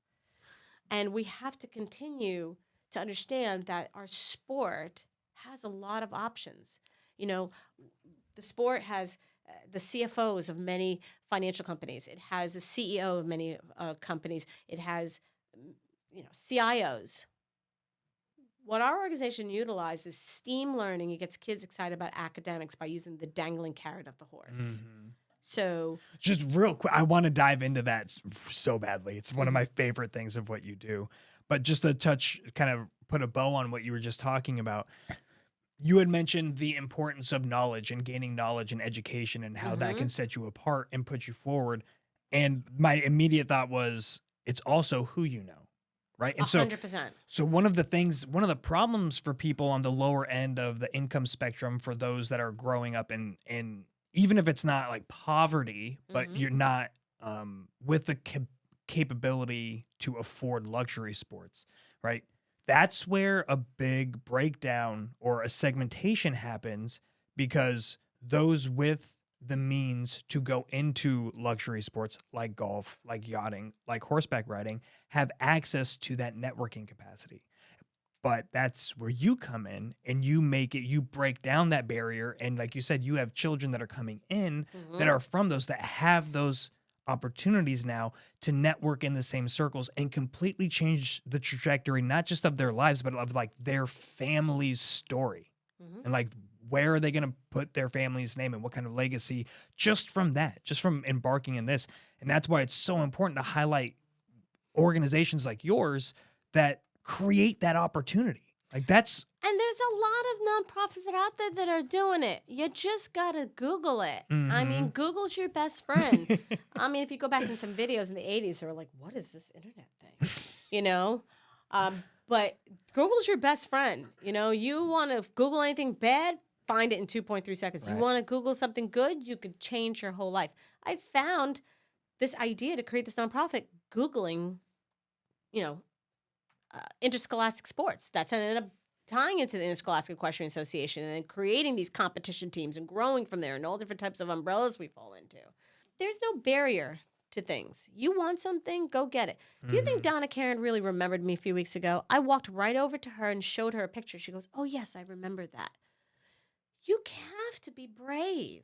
And we have to continue to understand that our sport has a lot of options. You know, the sport has the CFOs of many financial companies. It has the CEO of many companies. It has, you know, CIOs. What our organization utilizes is STEAM learning. It gets kids excited about academics by using the dangling carrot of the horse. So just real quick, I want to dive into that so badly. It's one of my favorite things of what you do. But just to kind of put a bow on what you were just talking about, you had mentioned the importance of knowledge and gaining knowledge and education and how that can set you apart and put you forward. And my immediate thought was, it's also who you know, right? And 100%. So one of the problems for people on the lower end of the income spectrum, for those that are growing up in even if it's not like poverty, but you're not with the capability to afford luxury sports, right? That's where a big breakdown or a segmentation happens, because those with the means to go into luxury sports like golf, like yachting, like horseback riding, have access to that networking capacity. But that's where you come in and you break down that barrier. And like you said, you have children that are coming in that are from those, that have those opportunities now to network in the same circles and completely change the trajectory, not just of their lives, but of like their family's story. And like, where are they going to put their family's name and what kind of legacy just from that, just from embarking in this. And that's why it's so important to highlight organizations like yours that create that opportunity. Like that's, And there's a lot of nonprofits that are out there that are doing it. You just got to Google it. I mean, Google's your best friend. I mean, if you go back in some videos in the 80s, they were like, what is this internet thing? You know? But Google's your best friend. You know, you want to Google anything bad, find it in 2.3 seconds. Right. You want to Google something good, you could change your whole life. I found this idea to create this nonprofit Googling, you know, interscholastic sports. That's ended up tying into the Interscholastic Equestrian Association and then creating these competition teams and growing from there and all different types of umbrellas we fall into. There's no barrier to things. You want something, go get it. Do you think Donna Karen really remembered me a few weeks ago? I walked right over to her and showed her a picture. She goes, oh, yes, I remember that. You have to be brave.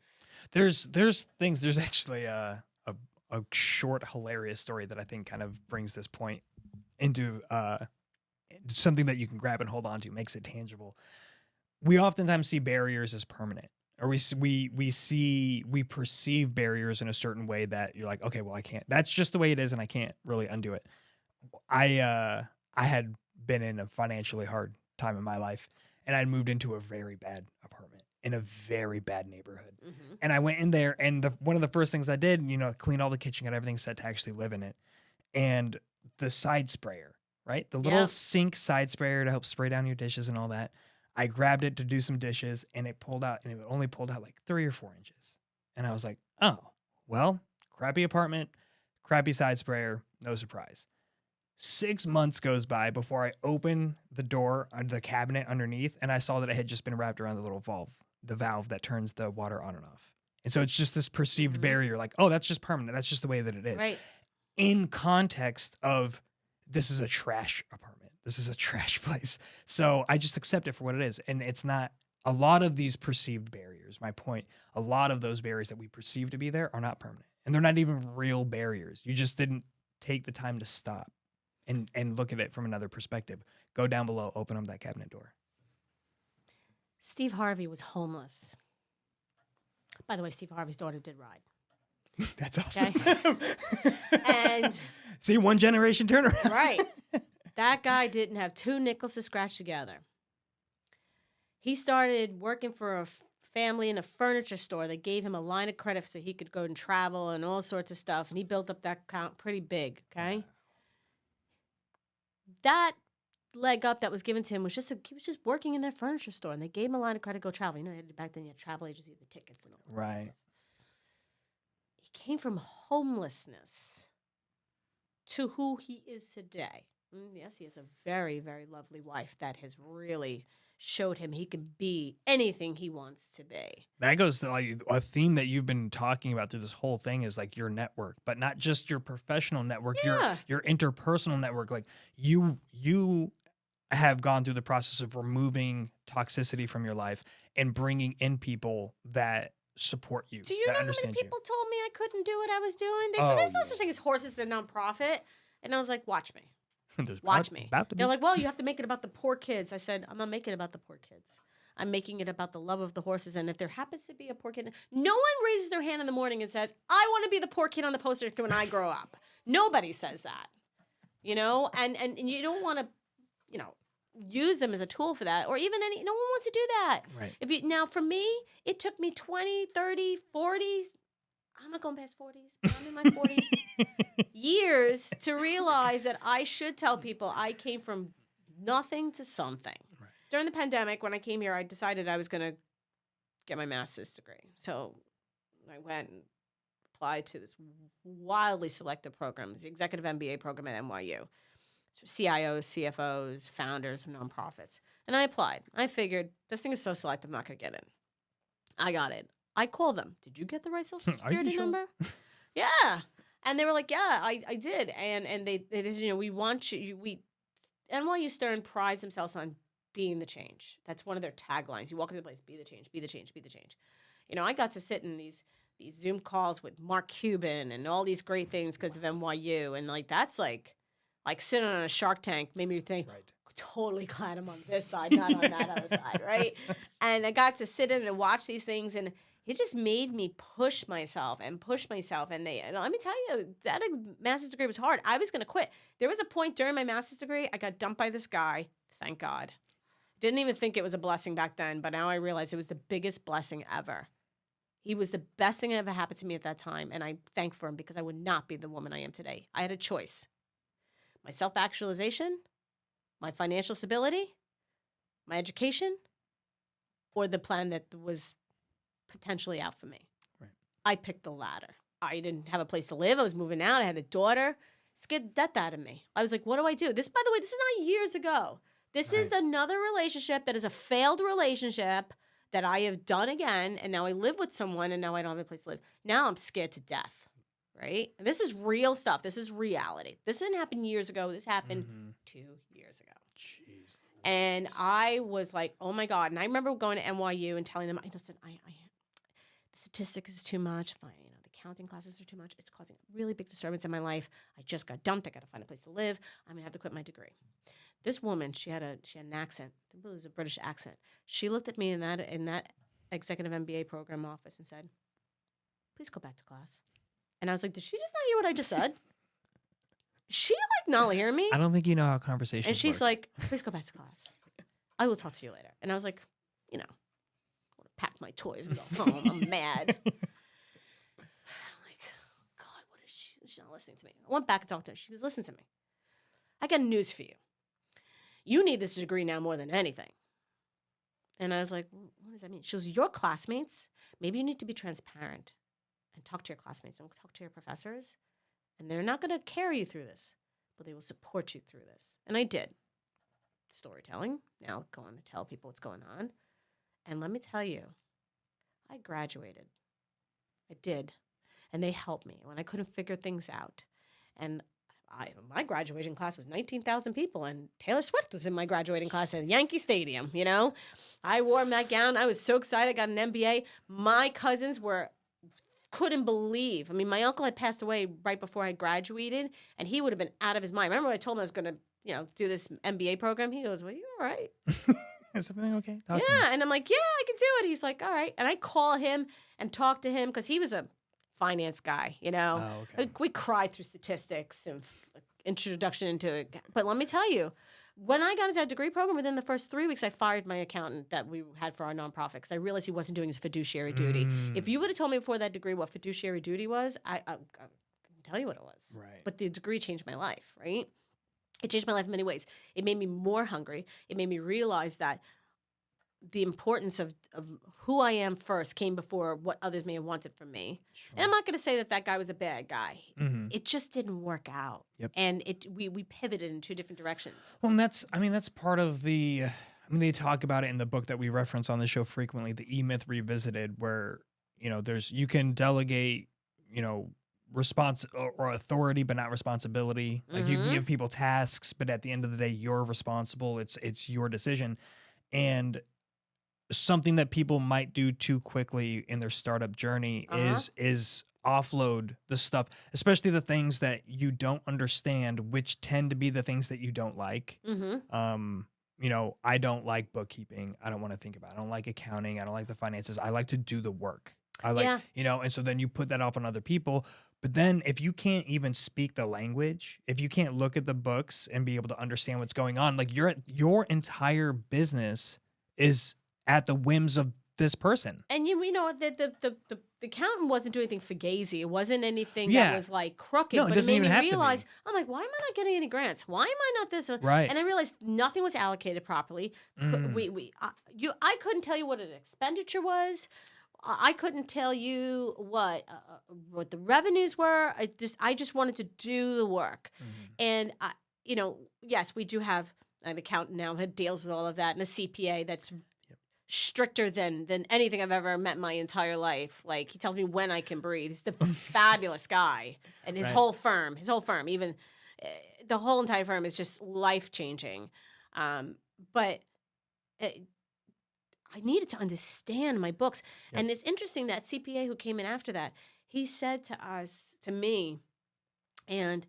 there's things, there's actually a short, hilarious story that I think kind of brings this point into something that you can grab and hold on to, makes it tangible. We oftentimes see barriers as permanent, or we perceive barriers in a certain way that you're like, okay, well, I can't. That's just the way it is, and I can't really undo it. I had been in a financially hard time in my life, and I'd moved into a very bad apartment in a very bad neighborhood. And I went in there, and one of the first things I did, you know, clean all the kitchen, got everything set to actually live in it, and the side sprayer, right? The little sink side sprayer to help spray down your dishes and all that. I grabbed it to do some dishes, and it pulled out, and it only pulled out like 3 or 4 inches. And I was like, oh, well, crappy apartment, crappy side sprayer, no surprise. 6 months goes by before I open the door under the cabinet underneath, and I saw that it had just been wrapped around the little valve that turns the water on and off. And so it's just this perceived barrier, like, oh, that's just permanent. That's just the way that it is. Right. In context of, this is a trash apartment. This is a trash place. So I just accept it for what it is. And it's not a lot of these perceived barriers. My point, a lot of those barriers that we perceive to be there are not permanent. And they're not even real barriers. You just didn't take the time to stop and look at it from another perspective. Go down below, open up that cabinet door. Steve Harvey was homeless. By the way, Steve Harvey's daughter did ride. That's awesome. Okay. And see, one generation turnaround. right. That guy didn't have 2 nickels to scratch together. He started working for a family in a furniture store that gave him a line of credit so he could go and travel and all sorts of stuff. And he built up that account pretty big, okay? That leg up that was given to him was he was just working in their furniture store, and they gave him a line of credit to go travel. You know, back then you had travel agency, the tickets and all that Right. stuff. He came from homelessness to who he is today. Yes, he has a very, very lovely wife that has really showed him he can be anything he wants to be. That goes to like a theme that you've been talking about through this whole thing is like your network, but not just your professional network, your interpersonal network. Like you have gone through the process of removing toxicity from your life and bringing in people that support you. Do you know how many people told me I couldn't do what I was doing? They said, there's no such thing as horses in a nonprofit. And I was like, watch me. Watch me. They're like, well, you have to make it about the poor kids. I said, I'm not making it about the poor kids. I'm making it about the love of the horses. And if there happens to be a poor kid, no one raises their hand in the morning and says, I want to be the poor kid on the poster when I grow up. Nobody says that, you know, and you don't want to, you know, use them as a tool for that, or even no one wants to do that. Right. Now, for me, it took me 20, 30, 40, I'm not going past 40s, but I'm in my 40s, years to realize that I should tell people I came from nothing to something. Right. During the pandemic, when I came here, I decided I was going to get my master's degree. So I went and applied to this wildly selective program. It's the Executive MBA program at NYU. It's for CIOs, CFOs, founders of nonprofits. And I applied. I figured this thing is so selective, I'm not going to get in. I got it. I call them. Did you get the right Social Are you Security sure? number? Yeah. And they were like, yeah, I did. And they you know, we want you, NYU Stern prides themselves on being the change. That's one of their taglines. You walk into the place, be the change, be the change, be the change. You know, I got to sit in these Zoom calls with Mark Cuban and all these great things because of NYU. And like, that's like sitting on a Shark Tank made me think, Right. totally glad I'm on this side, not on that other side, right? And I got to sit in and watch these things, and it just made me push myself. And let me tell you, that master's degree was hard. I was going to quit. There was a point during my master's degree, I got dumped by this guy. Thank God. Didn't even think it was a blessing back then, but now I realize it was the biggest blessing ever. He was the best thing that ever happened to me at that time, and I thank for him because I would not be the woman I am today. I had a choice. My self-actualization, my financial stability, my education, or the plan that was potentially out for me. Right. I picked the latter. I didn't have a place to live. I was moving out. I had a daughter. Scared the death out of me. I was like, what do I do? This, by the way, this is not years ago. This is another relationship that is a failed relationship that I have done again, and now I live with someone, and now I don't have a place to live. Now I'm scared to death, right? And this is real stuff. This is reality. This didn't happen years ago. This happened 2 years ago. Jeez. And I was like, oh my God. And I remember going to NYU and telling them, the statistics is too much. The counting classes are too much. It's causing a really big disturbance in my life. I just got dumped. I got to find a place to live. I'm gonna have to quit my degree. This woman, she had an accent. I believe it was a British accent. She looked at me in that executive MBA program office and said, please go back to class. And I was like, did she just not hear what I just said? She not hearing me? I don't think you know how conversations And she's work. like, please go back to class. I will talk to you later. And I was like, I want to pack my toys and go home. I'm mad. I'm like, God, what is she? She's not listening to me. I went back and talked to her. She goes, listen to me. I got news for you. You need this degree now more than anything. And I was like, what does that mean? She goes, your classmates, maybe you need to be transparent and talk to your classmates and talk to your professors. And they're not going to carry you through this, but they will support you through this. And I did. Storytelling, now going to tell people what's going on. And let me tell you, I graduated. I did. And they helped me when I couldn't figure things out. And my graduation class was 19,000 people, and Taylor Swift was in my graduating class at Yankee Stadium, I wore that gown. I was so excited. I got an MBA. My cousins couldn't believe. I mean, my uncle had passed away right before I graduated, and he would have been out of his mind. Remember when I told him I was going to, do this MBA program? He goes, well, you all right? Is everything okay? Yeah. And I'm like, yeah, I can do it. He's like, all right. And I call him and talk to him because he was a finance guy, Oh, okay. We cried through statistics and introduction into it. But let me tell you, when I got into that degree program, within the first 3 weeks, I fired my accountant that we had for our nonprofit because I realized he wasn't doing his fiduciary duty. If you would have told me before that degree what fiduciary duty was, I couldn't tell you what it was. Right. But the degree changed my life, right? It changed my life in many ways. It made me more hungry. It made me realize that the importance of who I am first came before what others may have wanted from me. Sure. And I'm not going to say that guy was a bad guy. Mm-hmm. It just didn't work out. Yep. And we pivoted in two different directions. Well, and that's part of the, they talk about it in the book that we reference on the show frequently, the E-Myth Revisited, where, you can delegate, or authority, but not responsibility. Like you can give people tasks, but at the end of the day, you're responsible. It's your decision. And something that people might do too quickly in their startup journey is offload the stuff, especially the things that you don't understand, which tend to be the things that you don't like. I don't like bookkeeping. I don't want to think about it. I don't like accounting. I don't like the finances. I like to do the work. I like, and so then you put that off on other people. But then if you can't even speak the language, if you can't look at the books and be able to understand what's going on, like your entire business is at the whims of this person. And the accountant wasn't doing anything fugazi. It wasn't anything that was like crooked. No, it doesn't even have to be. Realize, I'm like, why am I not getting any grants? Why am I not this? Right. And I realized nothing was allocated properly. I couldn't tell you what an expenditure was. I couldn't tell you what the revenues were. I just wanted to do the work. And yes, we do have an accountant now that deals with all of that, and a CPA that's stricter than anything I've ever met in my entire life. Like, he tells me when I can breathe. He's the fabulous guy, and his Right. whole firm, even the whole entire firm is just life changing. But I needed to understand my books. Yep. And it's interesting that CPA who came in after that, he said to me, and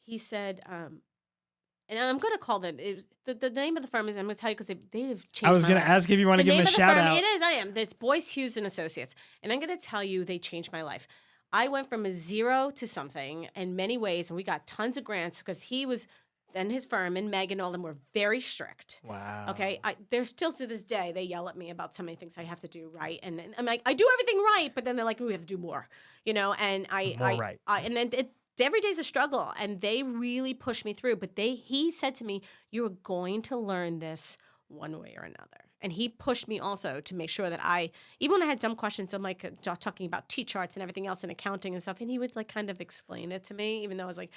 he said, and I'm going to call them, the name of the firm is, I'm going to tell you because they've changed I was my going to life. ask if you want to The give name them a of the shout firm, out. it is, I am. It's Boyce, Hughes and Associates. And I'm going to tell you, they changed my life. I went from a zero to something in many ways, and we got tons of grants because he was, then his firm, and Meg and all them were very strict. Wow. Okay, they're still to this day, they yell at me about so many things I have to do right, and I'm like, I do everything right, but then they're like, we have to do more, and right. and then every day's a struggle, and they really push me through. But he said to me, you're going to learn this one way or another. And he pushed me also to make sure that even when I had dumb questions, I'm like talking about T-charts and everything else and accounting and stuff, and he would like kind of explain it to me, even though I was like,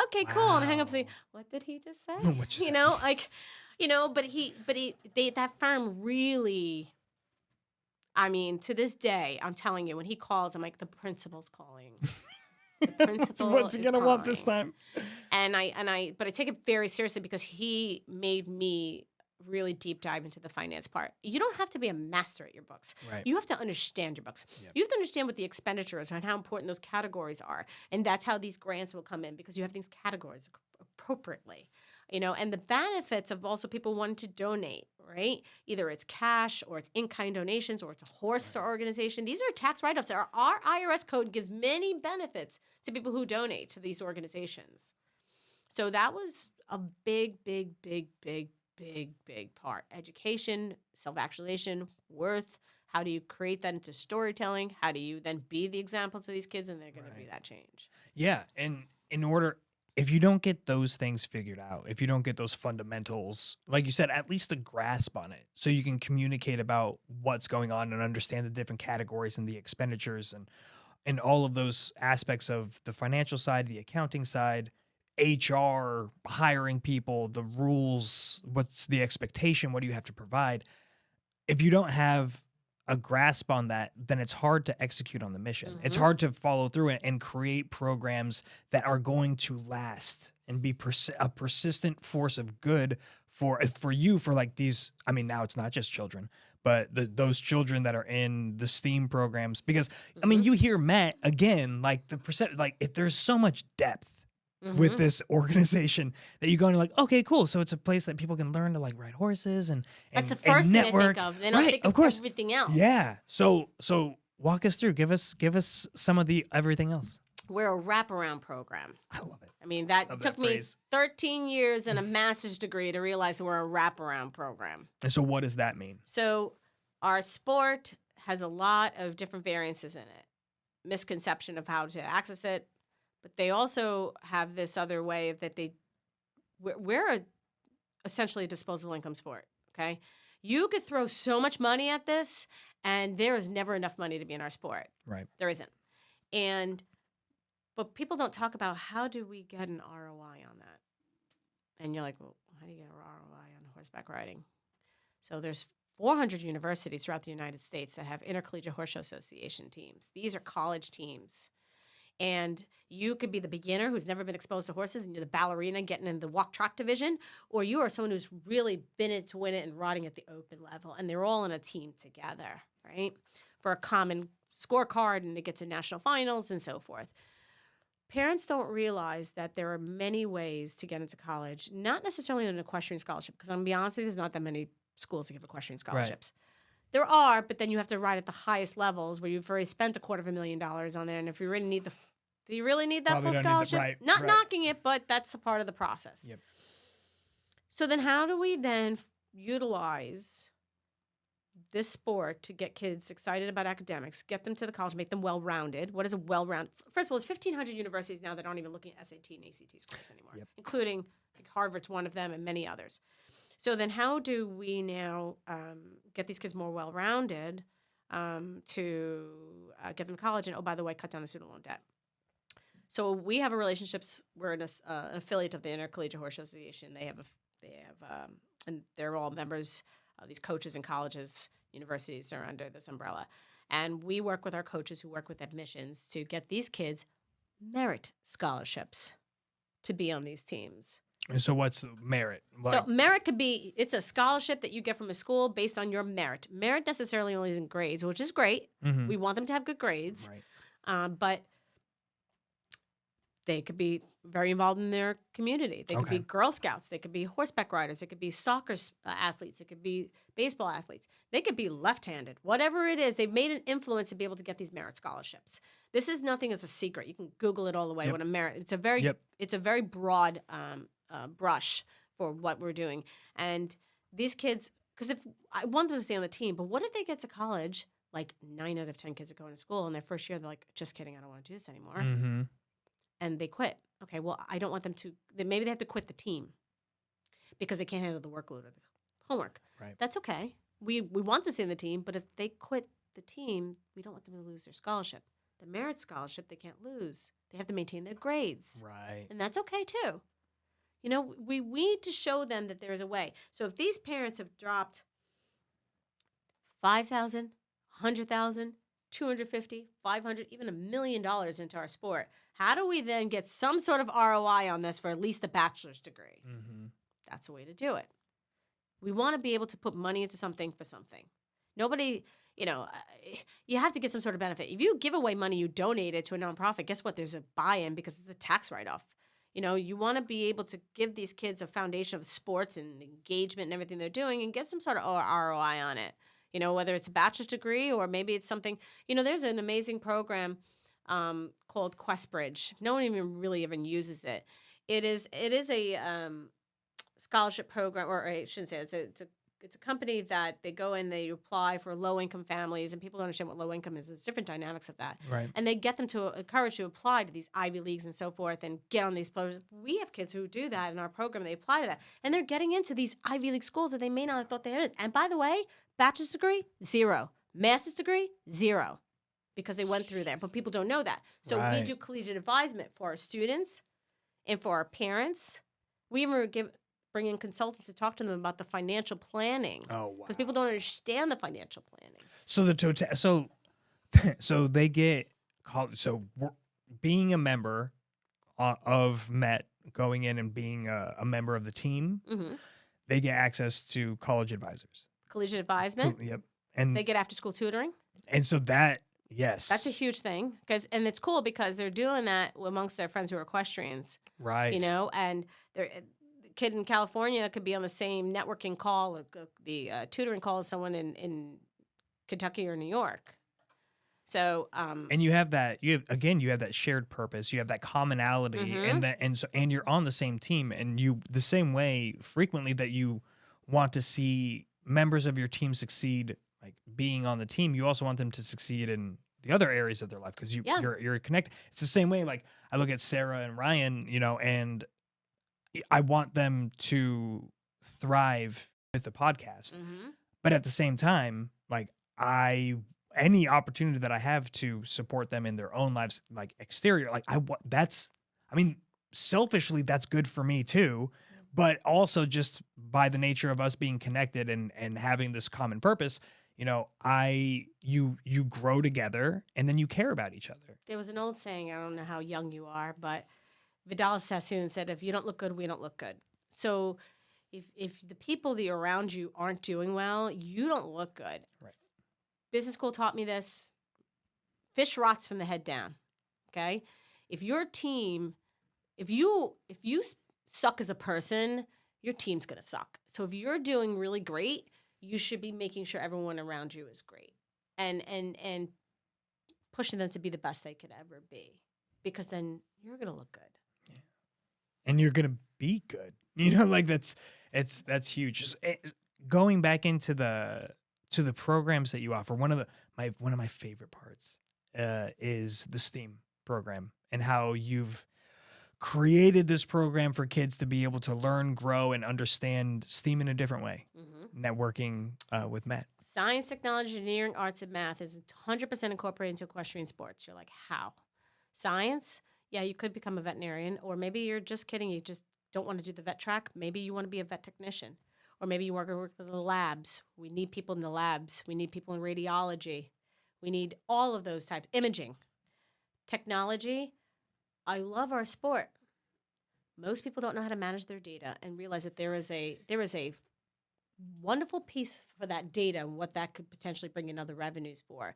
okay, cool. And I hang up and say, what did he just say? But that firm really, I mean, to this day, I'm telling you, when he calls, I'm like, the principal's calling. The principal What's he is gonna want this calling. time? But I take it very seriously because he made me really deep dive into the finance part. You don't have to be a master at your books. Right. You have to understand your books. Yep. You have to understand what the expenditure is and how important those categories are. And that's how these grants will come in, because you have these categories appropriately. And the benefits of also people wanting to donate, right? Either it's cash or it's in-kind donations or it's a horse organization. These are tax write-offs. Our IRS code gives many benefits to people who donate to these organizations. So that was a big part. Education, self-actualization, worth. How do you create that into storytelling? How do you then be the example to these kids, and they're going to be that change? Yeah, and if you don't get those things figured out, if you don't get those fundamentals, like you said, at least a grasp on it, so you can communicate about what's going on and understand the different categories and the expenditures and all of those aspects of the financial side, the accounting side, HR, hiring people, the rules, what's the expectation, what do you have to provide? If you don't have a grasp on that, then it's hard to execute on the mission. It's hard to follow through and create programs that are going to last and be a persistent force of good for you, for like these. I mean, now it's not just children, but those children that are in the STEAM programs, because I mean, you hear Matt again, like if there's so much depth with this organization that you go and you're like, okay, cool. So it's a place that people can learn to like ride horses and that's the first thing network. I think of. Then I think of everything else. Yeah. So walk us through. Give us some of the everything else. We're a wraparound program. I love it. I mean, that took me 13 years and a master's degree to realize we're a wraparound program. And so what does that mean? So our sport has a lot of different variances in it. Misconception of how to access it. But they also have this other way of that we're essentially a disposable income sport, okay? You could throw so much money at this, and there is never enough money to be in our sport. Right. There isn't. But people don't talk about, how do we get an ROI on that? And you're like, well, how do you get an ROI on horseback riding? So there's 400 universities throughout the United States that have intercollegiate horse show association teams. These are college teams. And you could be the beginner who's never been exposed to horses, and you're the ballerina getting in the walk-trot division, or you are someone who's really been in to win it and riding at the open level, and they're all in a team together, right, for a common scorecard, and it gets to national finals and so forth. Parents don't realize that there are many ways to get into college, not necessarily an equestrian scholarship, because I'm going to be honest with you, there's not that many schools that give equestrian scholarships. Right. There are, but then you have to ride at the highest levels where you've already spent $250,000 on there, and if you really need do you really need that Probably full scholarship? Not knocking it, but that's a part of the process. Yep. So then how do we then utilize this sport to get kids excited about academics, get them to the college, make them well-rounded? What is a well-rounded? First of all, there's 1,500 universities now that aren't even looking at SAT and ACT scores anymore, including I think Harvard's one of them and many others. So then how do we now get these kids more well-rounded to get them to college and, oh, by the way, cut down the student loan debt? So we have a relationships. We're an affiliate of the Intercollegiate Horse Association. They have and they're all members these coaches in colleges, universities are under this umbrella. And we work with our coaches who work with admissions to get these kids merit scholarships to be on these teams. And so what's merit? So merit could be, it's a scholarship that you get from a school based on your merit. Merit necessarily only isn't grades, which is great. Mhm. We want them to have good grades. Right. But they could be very involved in their community. They could be Girl Scouts. They could be horseback riders. They could be soccer athletes. It could be baseball athletes. They could be left-handed. Whatever it is, they've made an influence to be able to get these merit scholarships. This is nothing that's a secret. You can Google it all the way. Yep. What a merit. It's a very broad brush for what we're doing. And these kids, because if I want them to stay on the team, but what if they get to college? Like 9 out of 10 kids are going to school, and their first year they're like, "Just kidding, I don't want to do this anymore." Mm-hmm. And they quit. Okay, well, I don't want them to. Maybe they have to quit the team because they can't handle the workload of the homework. Right. That's okay. We want them to stay in the team, but if they quit the team, we don't want them to lose their scholarship. The merit scholarship, they can't lose. They have to maintain their grades. Right. And that's okay, too. You know, we need to show them that there is a way. So if these parents have dropped $5,000, $100,000, $250,000, $500,000, even $1 million into our sport, how do we then get some sort of ROI on this for at least the bachelor's degree? Mm-hmm. That's a way to do it. We want to be able to put money into something for something. Nobody, you have to get some sort of benefit. If you give away money, you donate it to a nonprofit, guess what? There's a buy-in because it's a tax write-off. You want to be able to give these kids a foundation of sports and engagement and everything they're doing and get some sort of ROI on it. Whether it's a bachelor's degree or maybe it's something, there's an amazing program called QuestBridge. No one even uses it. It is a scholarship program, or I shouldn't say it. It's a company that they go in, they apply for low-income families, and people don't understand what low income is. There's different dynamics of that. Right. And they get them to encourage to apply to these Ivy Leagues and so forth and get on these programs. We have kids who do that in our program. They apply to that. And they're getting into these Ivy League schools that they may not have thought they had. And by the way, bachelor's degree, 0. Master's degree, 0. Because they went through there. But people don't know that. So we do collegiate advisement for our students and for our parents. We even bring in consultants to talk to them about the financial planning. Oh, wow. Because people don't understand the financial planning. So so they get called. So being a member of Met, going in and being a member of the team, Mm-hmm. they get access to college advisors. Collegiate advisement. Yep. And They get after school tutoring. and so that yes, That's a huge thing. And it's cool because they're doing that amongst their friends who are equestrians. right. And the kid in California could be on the same networking call, the tutoring call as someone in Kentucky or New York. So, And you have that. You have that shared purpose. You have that commonality, Mhm. and you're on the same team, and the same way frequently that you want to see members of your team succeed, like being on the team. You also want them to succeed in the other areas of their life because Yeah. you're connected. It's the same way. Like I look at Sarah and Ryan, and I want them to thrive with the podcast. mhm. But at the same time, like any opportunity that I have to support them in their own lives, like exterior, like selfishly, that's good for me too. But also just by the nature of us being connected and having this common purpose, you grow together and then you care about each other. There was an old saying, I don't know how young you are, but Vidal Sassoon said, if you don't look good, we don't look good. So if the people that are around you aren't doing well, you don't look good. Right. Business school taught me this. Fish rots from the head down. Okay? If your team, if you suck as a person, your team's going to suck. So if you're doing really great, you should be making sure everyone around you is great and pushing them to be the best they could ever be, because then you're going to look good. Yeah. And you're going to be good. Like that's huge. Just, going back into the programs that you offer, one of my favorite parts is the STEAM program and how you've created this program for kids to be able to learn, grow, and understand STEAM in a different way. Mm-hmm. Networking with Met. Science, technology, engineering, arts, and math is 100% incorporated into equestrian sports. You're like, how? Science? Yeah, you could become a veterinarian, or maybe you're just kidding. You just don't want to do the vet track. Maybe you want to be a vet technician. Or maybe you work in the labs. We need people in the labs. We need people in radiology. We need all of those types. Imaging, technology. I love our sport. Most people don't know how to manage their data and realize that there is a wonderful piece for that data and what that could potentially bring in other revenues for.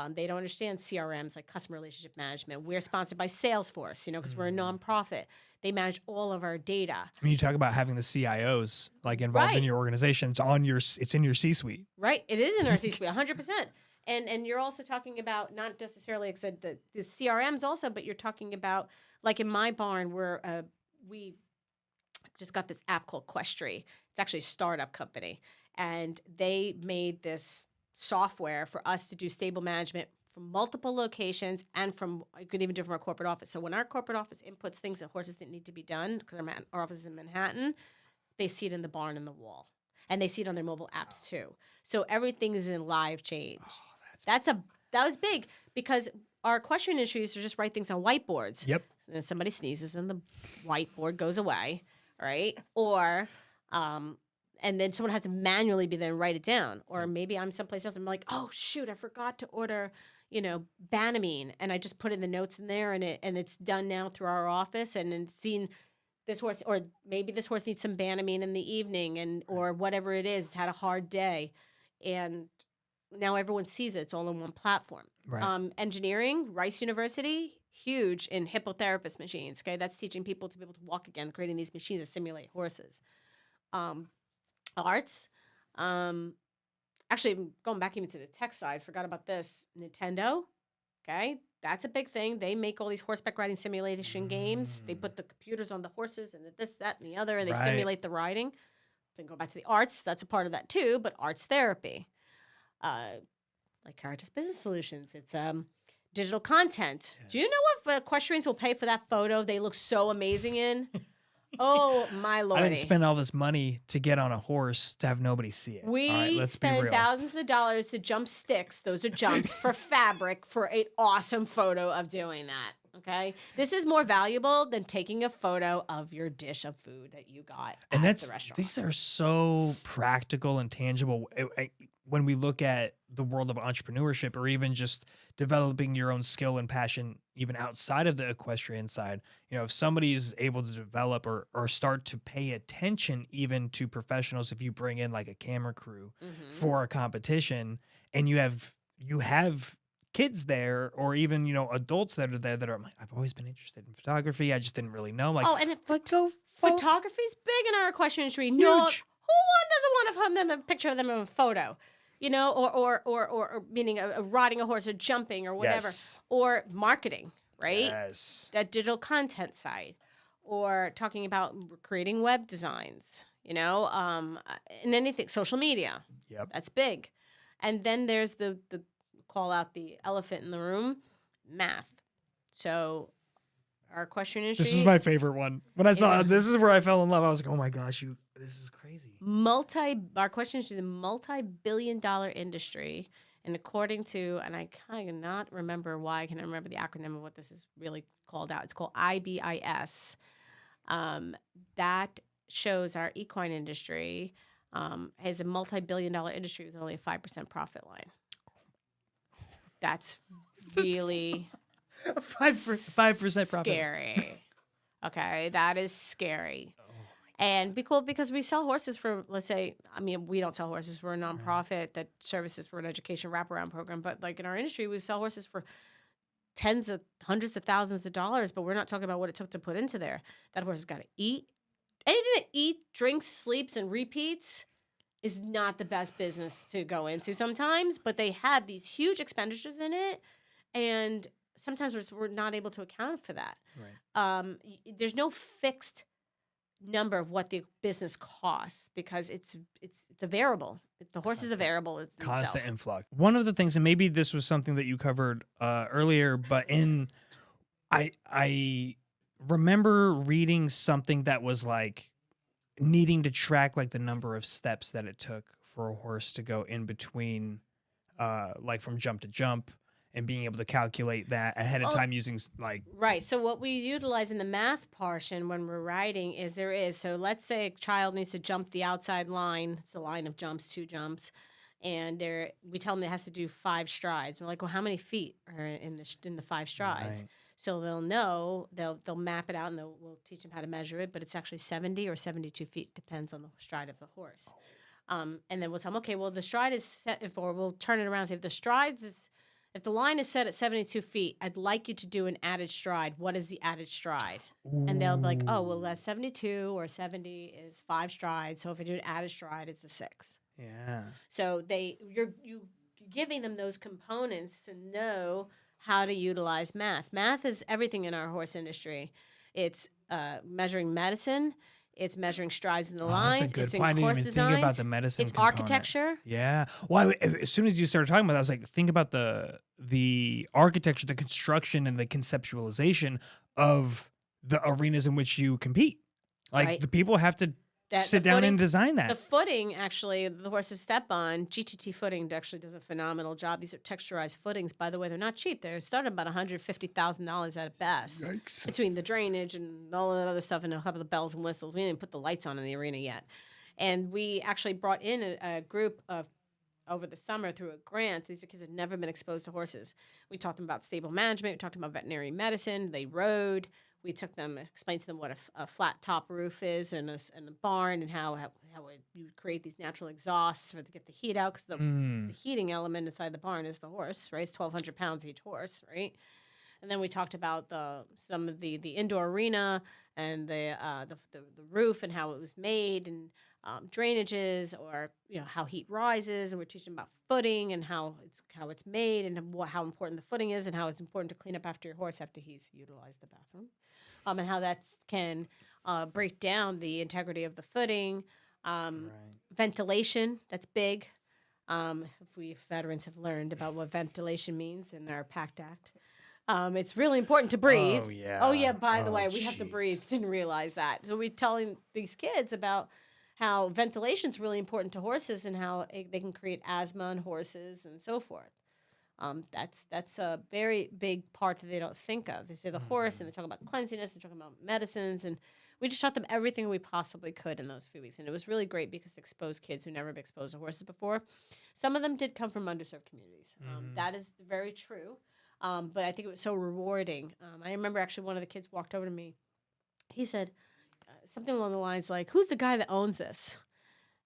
They don't understand CRMs like customer relationship management. We're sponsored by Salesforce, because we're a nonprofit. They manage all of our data. I mean, you talk about having the CIOs like involved in your organization. It's in your C-suite. Right. It is in our C-suite, 100%. And you're also talking about not necessarily the CRMs also, but you're talking about like in my barn where we just got this app called Equestry. It's actually a startup company, and they made this software for us to do stable management from multiple locations and you could even do it from our corporate office. So when our corporate office inputs things that horses didn't need to be done, because our office is in Manhattan, they see it in the barn and the wall, and they see it on their mobile apps too. So everything is in live change. That was big because our equestrian industry used to just write things on whiteboards. Yep. And somebody sneezes and the whiteboard goes away, right? Or and then someone has to manually be there and write it down. Or maybe I'm someplace else and I'm like, oh shoot, I forgot to order, Banamine, and I just put in the notes in there, and it's done now through our office, and it's seen this horse, or maybe this horse needs some Banamine in the evening, or whatever it is, it's had a hard day, and now everyone sees it. It's all in one platform. Right. Engineering, Rice University, huge in hippotherapist machines. Okay, that's teaching people to be able to walk again, creating these machines that simulate horses. Arts, actually going back even to the tech side, forgot about this. Nintendo, okay, that's a big thing. They make all these horseback riding simulation games. They put the computers on the horses and this, that, and the other, and they simulate the riding. Then go back to the arts. That's a part of that too, but arts therapy. Like Caritas Business Solutions. It's digital content. Yes. Do you know what equestrians will pay for that photo they look so amazing in? Oh, my lordy. I didn't spend all this money to get on a horse to have nobody see it. We spend thousands of dollars to jump sticks. Those are jumps for fabric for an awesome photo of doing that. Okay, this is more valuable than taking a photo of your dish of food that you got at the restaurant. These are so practical and tangible. When we look at the world of entrepreneurship, or even just developing your own skill and passion, even outside of the equestrian side, if somebody is able to develop or start to pay attention even to professionals, if you bring in like a camera crew for a competition, and you have kids there, or even adults that are there that are like, I've always been interested in photography, I just didn't really know. Like, photography's big in our equestrian industry. Huge. No, who doesn't want to have them a picture of them in a photo? Or meaning riding a horse or jumping or whatever, or marketing, right? Yes. That digital content side, or talking about creating web designs, and anything, social media. Yep. That's big. And then there's the call out the elephant in the room, math. So our equestrian industry. This was my favorite one. When I saw this is where I fell in love. I was like, oh my gosh, this is crazy. Our question is the multi-billion-dollar industry, and according to, and I cannot remember why, I cannot remember the acronym of what this is really called out. It's called IBIS. That shows our equine industry has a multi-billion-dollar industry with only a 5% profit line. That's really 5% profit. Scary. Okay, that is scary. And because we sell horses for, let's say, we don't sell horses. We're a nonprofit that services for an education wraparound program. But like in our industry, we sell horses for hundreds of thousands of dollars. But we're not talking about what it took to put into there. That horse has got to eat. Anything that eats, drinks, sleeps, and repeats is not the best business to go into sometimes. But they have these huge expenditures in it. And sometimes we're not able to account for that. Right. There's no fixed number of what the business costs, because it's a variable. The horse is a variable. It's constant itself. Influx. One of the things, and maybe this was something that you covered earlier, but I remember reading something that was like needing to track like the number of steps that it took for a horse to go in between, like from jump to jump, and being able to calculate that ahead of Oh, time using like right. So what we utilize in the math portion when we're writing is so let's say a child needs to jump the outside line. It's a line of jumps, 2 jumps. And we tell them it has to do 5 strides. We're like, well, how many feet are in the 5 strides? Right. So they'll know, they'll map it out, and we'll teach them how to measure it. But it's actually 70 or 72 feet, depends on the stride of the horse. And then we'll tell them, okay, well, the stride is set, or we'll turn it around and say, if the line is set at 72 feet, I'd like you to do an added stride. What is the added stride? And they'll be like, oh, well, that's 72 or 70 is 5 strides. So if I do an added stride, it's a 6. Yeah. So you're giving them those components to know how to utilize math. Math is everything in our horse industry. It's measuring medicine. It's measuring strides in the lines. That's a good It's in point. I didn't course even designs. think about the medicine It's component. architecture. Yeah. Well, as soon as you started talking about that, I was like, think about the architecture, the construction, and the conceptualization of the arenas in which you compete. Like Right. the people have to sit down and design that. The footing, actually, the horses step on. GTT footing actually does a phenomenal job. These are texturized footings. By the way, they're not cheap. They're starting about $150,000 at best. Yikes. Between the drainage and all that other stuff and a couple of the bells and whistles. We didn't put the lights on in the arena yet. And we actually brought in a group of, over the summer through a grant. These are kids that had never been exposed to horses. We taught them about stable management. We talked them about veterinary medicine. They rode. We took them, explained to them what a flat top roof is and a barn, and how you create these natural exhausts to get the heat out, because the heating element inside the barn is the horse, right? It's 1,200 pounds each horse, right? And then we talked about some of the indoor arena and the roof and how it was made, and drainages, or how heat rises, and we're teaching about footing and how it's made, and how important the footing is, and how it's important to clean up after your horse after he's utilized the bathroom, and how that can break down the integrity of the footing. Ventilation, that's big. If we veterans have learned about what ventilation means in our PACT Act. It's really important to breathe. Oh, yeah. Oh, yeah, by the Oh, way, we have to jeez. breathe. Didn't realize that. So we're telling these kids about how ventilation is really important to horses, and how they can create asthma on horses and so forth. That's a very big part that they don't think of. They say the horse, and they talk about cleanliness, they talk about medicines, and we just taught them everything we possibly could in those few weeks. And it was really great because it exposed kids who never been exposed to horses before. Some of them did come from underserved communities. That is very true. But I think it was so rewarding. I remember actually one of the kids walked over to me. He said something along the lines like, "Who's the guy that owns this?"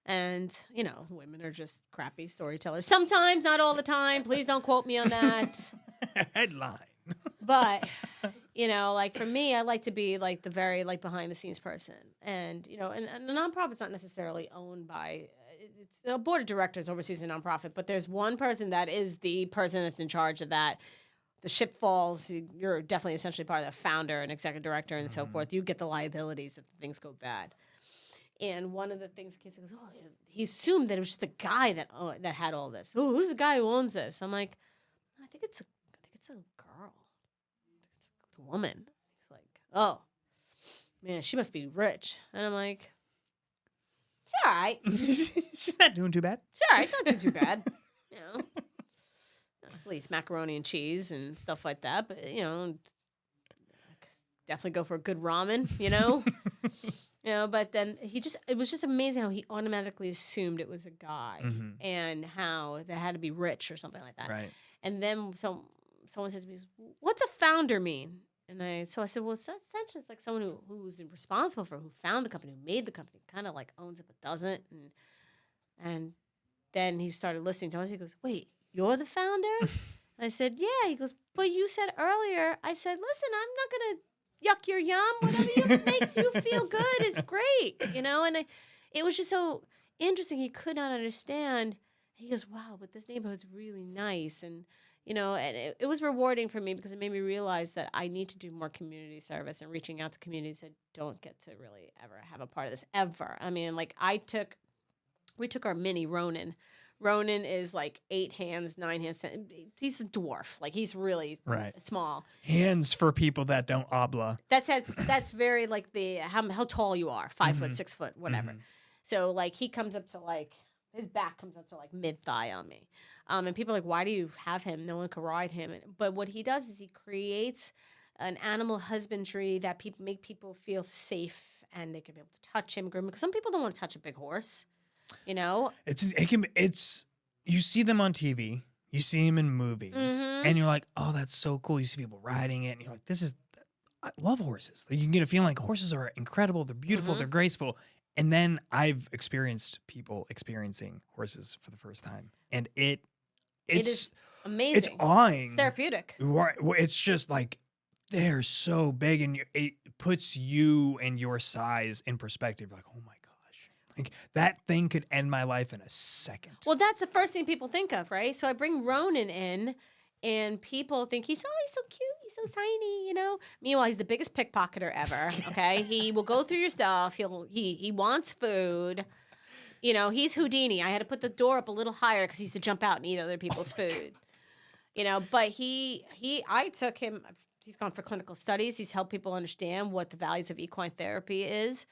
And, women are just crappy storytellers. Sometimes, not all the time. Please don't quote me on that. Headline. But, like for me, I like to be like the very behind the scenes person. And, and the nonprofit's not necessarily owned by, it's a board of directors oversees a nonprofit, but there's one person that is the person that's in charge of that. The ship falls, you're definitely essentially part of the founder and executive director and so forth. You get the liabilities if things go bad. And one of the things the kid goes, he assumed that it was just the guy that had all this. Oh, who's the guy who owns this? I'm like, I think it's a girl. It's a woman. He's like, oh, man, she must be rich. And I'm like, she's all right. She's not doing too bad. She's all right. She's not doing too bad. At least macaroni and cheese and stuff like that. But, definitely go for a good ramen, But then it was just amazing how he automatically assumed it was a guy and how they had to be rich or something like that. Right. And then someone said to me, "What's a founder mean?" And I said, well, essentially it's like someone who's responsible for, who found the company, who made the company, kind of like owns it but doesn't. And then he started listening to us. He goes, "Wait, you're the founder?" I said, "Yeah." He goes, "But you said earlier." I said, "Listen, I'm not going to yuck your yum. Whatever makes you feel good is great." And it was just so interesting. He could not understand. He goes, "Wow, but this neighborhood's really nice." And, and it was rewarding for me because it made me realize that I need to do more community service and reaching out to communities that don't get to really ever have a part of this ever. I mean, we took our mini Ronin. Ronin is like 8 hands, 9 hands. He's a dwarf. Like, he's really small. Hands for people that don't obla. That's very like how tall you are, 5 foot, 6 foot, whatever. So like he comes up to like his back comes up to like mid thigh on me. And people are like, why do you have him? No one can ride him. But what he does is he creates an animal husbandry that make people feel safe and they can be able to touch him, groom him. Because some people don't want to touch a big horse, you know? It's you see them on TV, you see them in movies, and you're like, oh, that's so cool. You see people riding it, and you're like, I love horses. You can get a feeling like horses are incredible, they're beautiful, they're graceful. And then I've experienced people experiencing horses for the first time, and it is amazing. It's awing. It's therapeutic. Right. It's just like they're so big, and it puts you and your size in perspective. Like, oh my gosh, like that thing could end my life in a second. Well, that's the first thing people think of, right? So I bring Ronan in, and people think he's so cute, he's so tiny, you know. Meanwhile, he's the biggest pickpocketer ever. Okay, he will go through your stuff. He wants food. You know, he's Houdini. I had to put the door up a little higher because he used to jump out and eat other people's food. You know, but I took him. He's gone for clinical studies. He's helped people understand what the values of equine therapy is.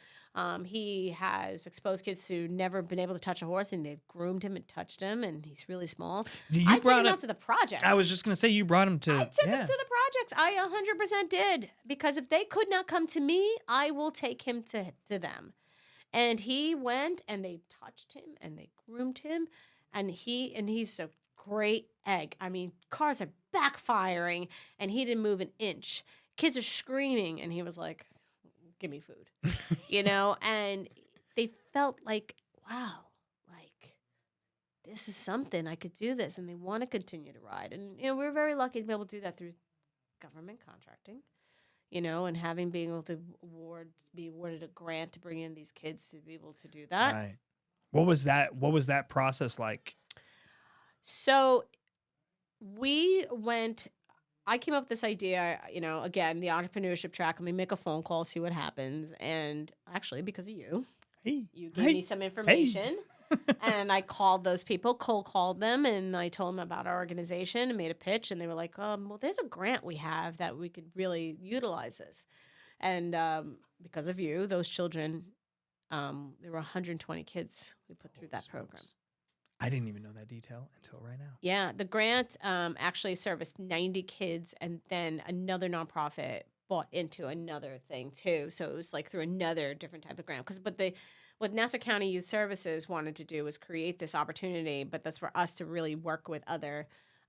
He has exposed kids who never been able to touch a horse, and they've groomed him and touched him, and he's really small. I took him out to the projects. I was just going to say, you brought him to... I took him to the projects. I 100% did. Because if they could not come to me, I will take him to them. And he went, and they touched him, and they groomed him, and he's a great egg. I mean, cars are backfiring, and he didn't move an inch. Kids are screaming, and he was like, give me food, you know? And they felt like, wow, like, this is something. I could do this, and they want to continue to ride. And, you know, we're very lucky to be able to do that through government contracting, you know, and being able to be awarded a grant to bring in these kids to be able to do that. Right. What was that process like? So I came up with this idea, you know, again, the entrepreneurship track. Let me make a phone call, see what happens. And actually, because of you, you gave me some information. And I called those people, cold called them, and I told them about our organization and made a pitch. And they were like, well, there's a grant we have that we could really utilize this. And because of you, those children, there were 120 kids we put through that program. I didn't even know that detail until right now. Yeah, the grant actually serviced 90 kids, and then another nonprofit bought into another thing too. So it was like through another different type of grant. What Nassau County Youth Services wanted to do was create this opportunity, but that's for us to really work with other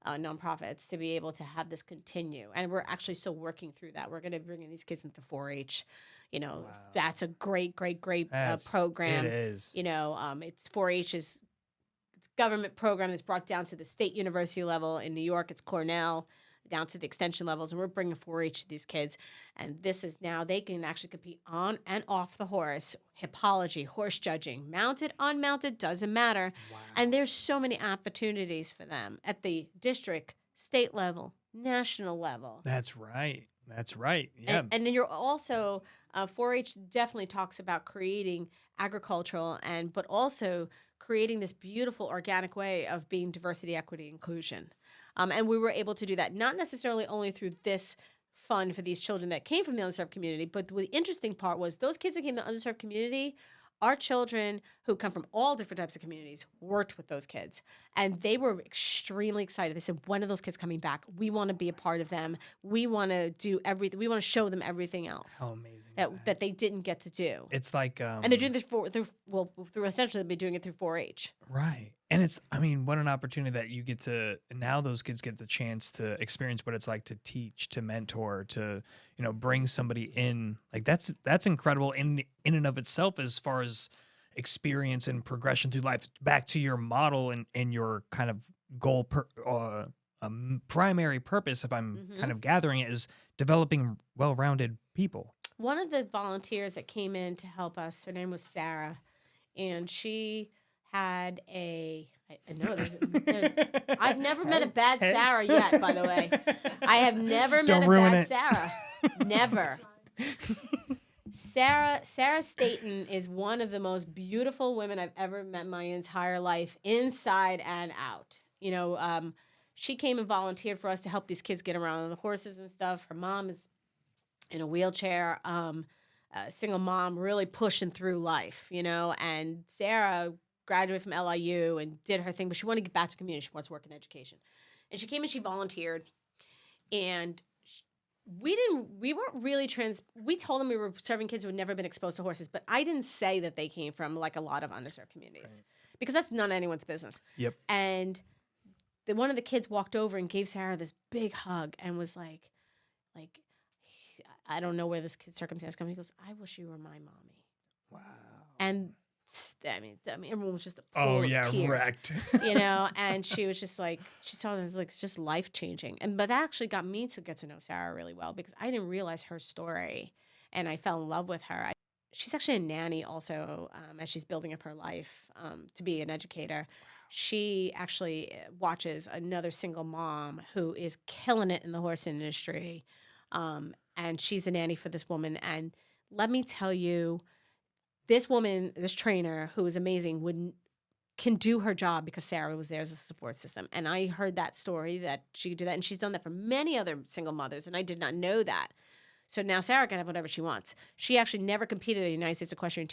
nonprofits to be able to have this continue. And we're actually still working through that. We're going to bring in these kids into 4-H. You know, wow. That's a great program. It is. You know, it's 4-H is government program that's brought down to the state university level. In New York, it's Cornell, down to the extension levels, and we're bringing 4-H to these kids. And this is now they can actually compete on and off the horse, hippology, horse judging, mounted, unmounted, doesn't matter. Wow. And there's so many opportunities for them at the district, state level, national level. That's right. Yeah. And then you're also, 4-H definitely talks about creating agricultural but also creating this beautiful organic way of being diversity, equity, inclusion. And we were able to do that, not necessarily only through this fund for these children that came from the underserved community, but the interesting part was those kids who came from the underserved community, our children who come from all different types of communities worked with those kids. And they were extremely excited. They said, when are those kids coming back? We want to be a part of them. We want to do everything. We want to show them everything else. How amazing that they didn't get to do. It's like... and they're doing this through essentially be doing it through 4-H. Right. And what an opportunity that you get to... Now those kids get the chance to experience what it's like to teach, to mentor, to, you know, bring somebody in. Like that's incredible in and of itself as far as experience and progression through life. Back to your model and your kind of goal, primary purpose, if I'm kind of gathering it, is developing well-rounded people. One of the volunteers that came in to help us, her name was Sarah, and she had I've never met a bad Sarah yet, by the way. I have never met a bad Sarah. Never. Sarah Staten is one of the most beautiful women I've ever met in my entire life, inside and out. You know, she came and volunteered for us to help these kids get around on the horses and stuff. Her mom is in a wheelchair, a single mom, really pushing through life, you know. And Sarah graduated from LIU and did her thing, but she wanted to get back to community. She wants to work in education. And she came and she volunteered. And we weren't really we told them we were serving kids who had never been exposed to horses, but I didn't say that they came from like a lot of underserved communities because that's none of anyone's business. Yep. And one of the kids walked over and gave Sarah this big hug and was like, I don't know where this kid's circumstance comes. He goes, I wish you were my mommy. Wow. And I mean, everyone was just full of tears, wrecked. And she was just like, she saw it as like, it's just life changing. But that actually got me to get to know Sarah really well because I didn't realize her story and I fell in love with her. She's actually a nanny also as she's building up her life to be an educator. She actually watches another single mom who is killing it in the horse industry. And she's a nanny for this woman. And let me tell you, this woman, this trainer who is amazing, can do her job because Sarah was there as a support system. And I heard that story that she could do that. And she's done that for many other single mothers. And I did not know that. So now Sarah can have whatever she wants. She actually never competed at the United States Equestrian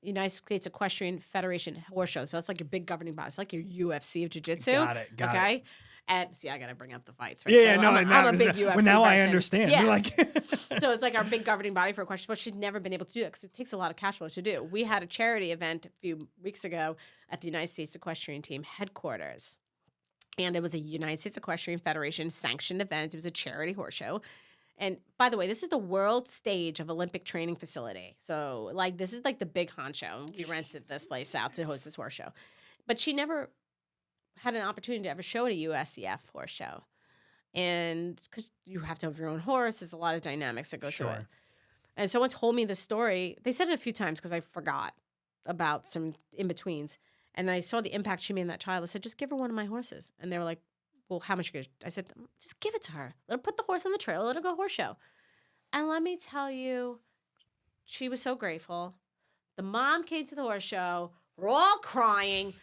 United States Equestrian Federation horse show. So that's like your big governing body. It's like your UFC of jiu-jitsu. Got it. Okay. And see, I got to bring up the fights. Right? Yeah, so no, I'm a big UFC well, now person. I understand. Yes. You're like So it's like our big governing body for equestrian, but she's never been able to do it because it takes a lot of cash flow to do. We had a charity event a few weeks ago at the United States Equestrian Team headquarters. And it was a United States Equestrian Federation sanctioned event. It was a charity horse show. And by the way, this is the world stage of Olympic training facility. So like this is like the big honcho. And we rented this place out to host this horse show. But she never had an opportunity to ever show at a USEF horse show. And because you have to have your own horse, there's a lot of dynamics that go to it. And someone told me the story. They said it a few times because I forgot about some in-betweens. And I saw the impact she made on that child. I said, just give her one of my horses. And they were like, well, how much? I said, just give it to her. Let her put the horse on the trail. Let her go horse show. And let me tell you, she was so grateful. The mom came to the horse show. We're all crying.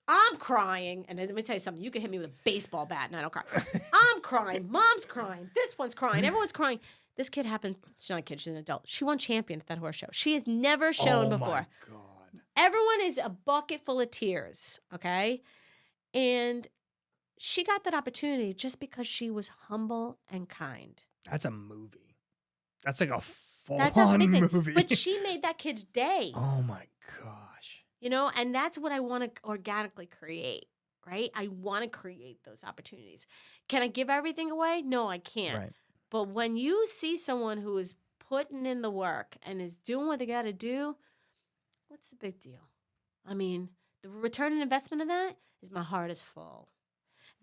I'm crying. And let me tell you something. You can hit me with a baseball bat and I don't cry. I'm crying. Mom's crying. This one's crying. Everyone's crying. This kid happened. She's not a kid. She's an adult. She won champion at that horse show. She has never shown before. My God. Everyone is a bucket full of tears. Okay. And she got that opportunity just because she was humble and kind. That's a movie. That's like a That's a big full-on thing. movie. But she made that kid's day. Oh my gosh. And that's what I want to organically create, right? I want to create those opportunities. Can I give everything away? No, I can't. Right. But when you see someone who is putting in the work and is doing what they got to do, what's the big deal? I mean, the return on investment of that is my heart is full.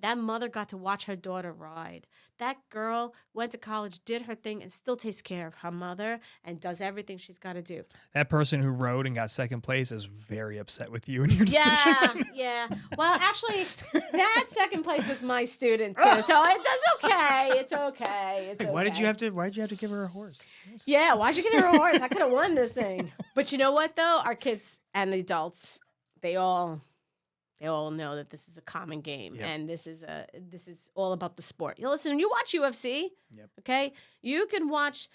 That mother got to watch her daughter ride. That girl went to college, did her thing, and still takes care of her mother and does everything she's got to do. That person who rode and got second place is very upset with you and your decision. Yeah. Well, actually, that second place was my student too, so it's okay. It's okay. It's okay. Why did you have to give her a horse? Yeah, why'd you get her a horse? I could have won this thing. But you know what, though? Our kids and adults, they all know that this is a common game, and this is all about the sport. Listen, you watch UFC, okay? You can watch,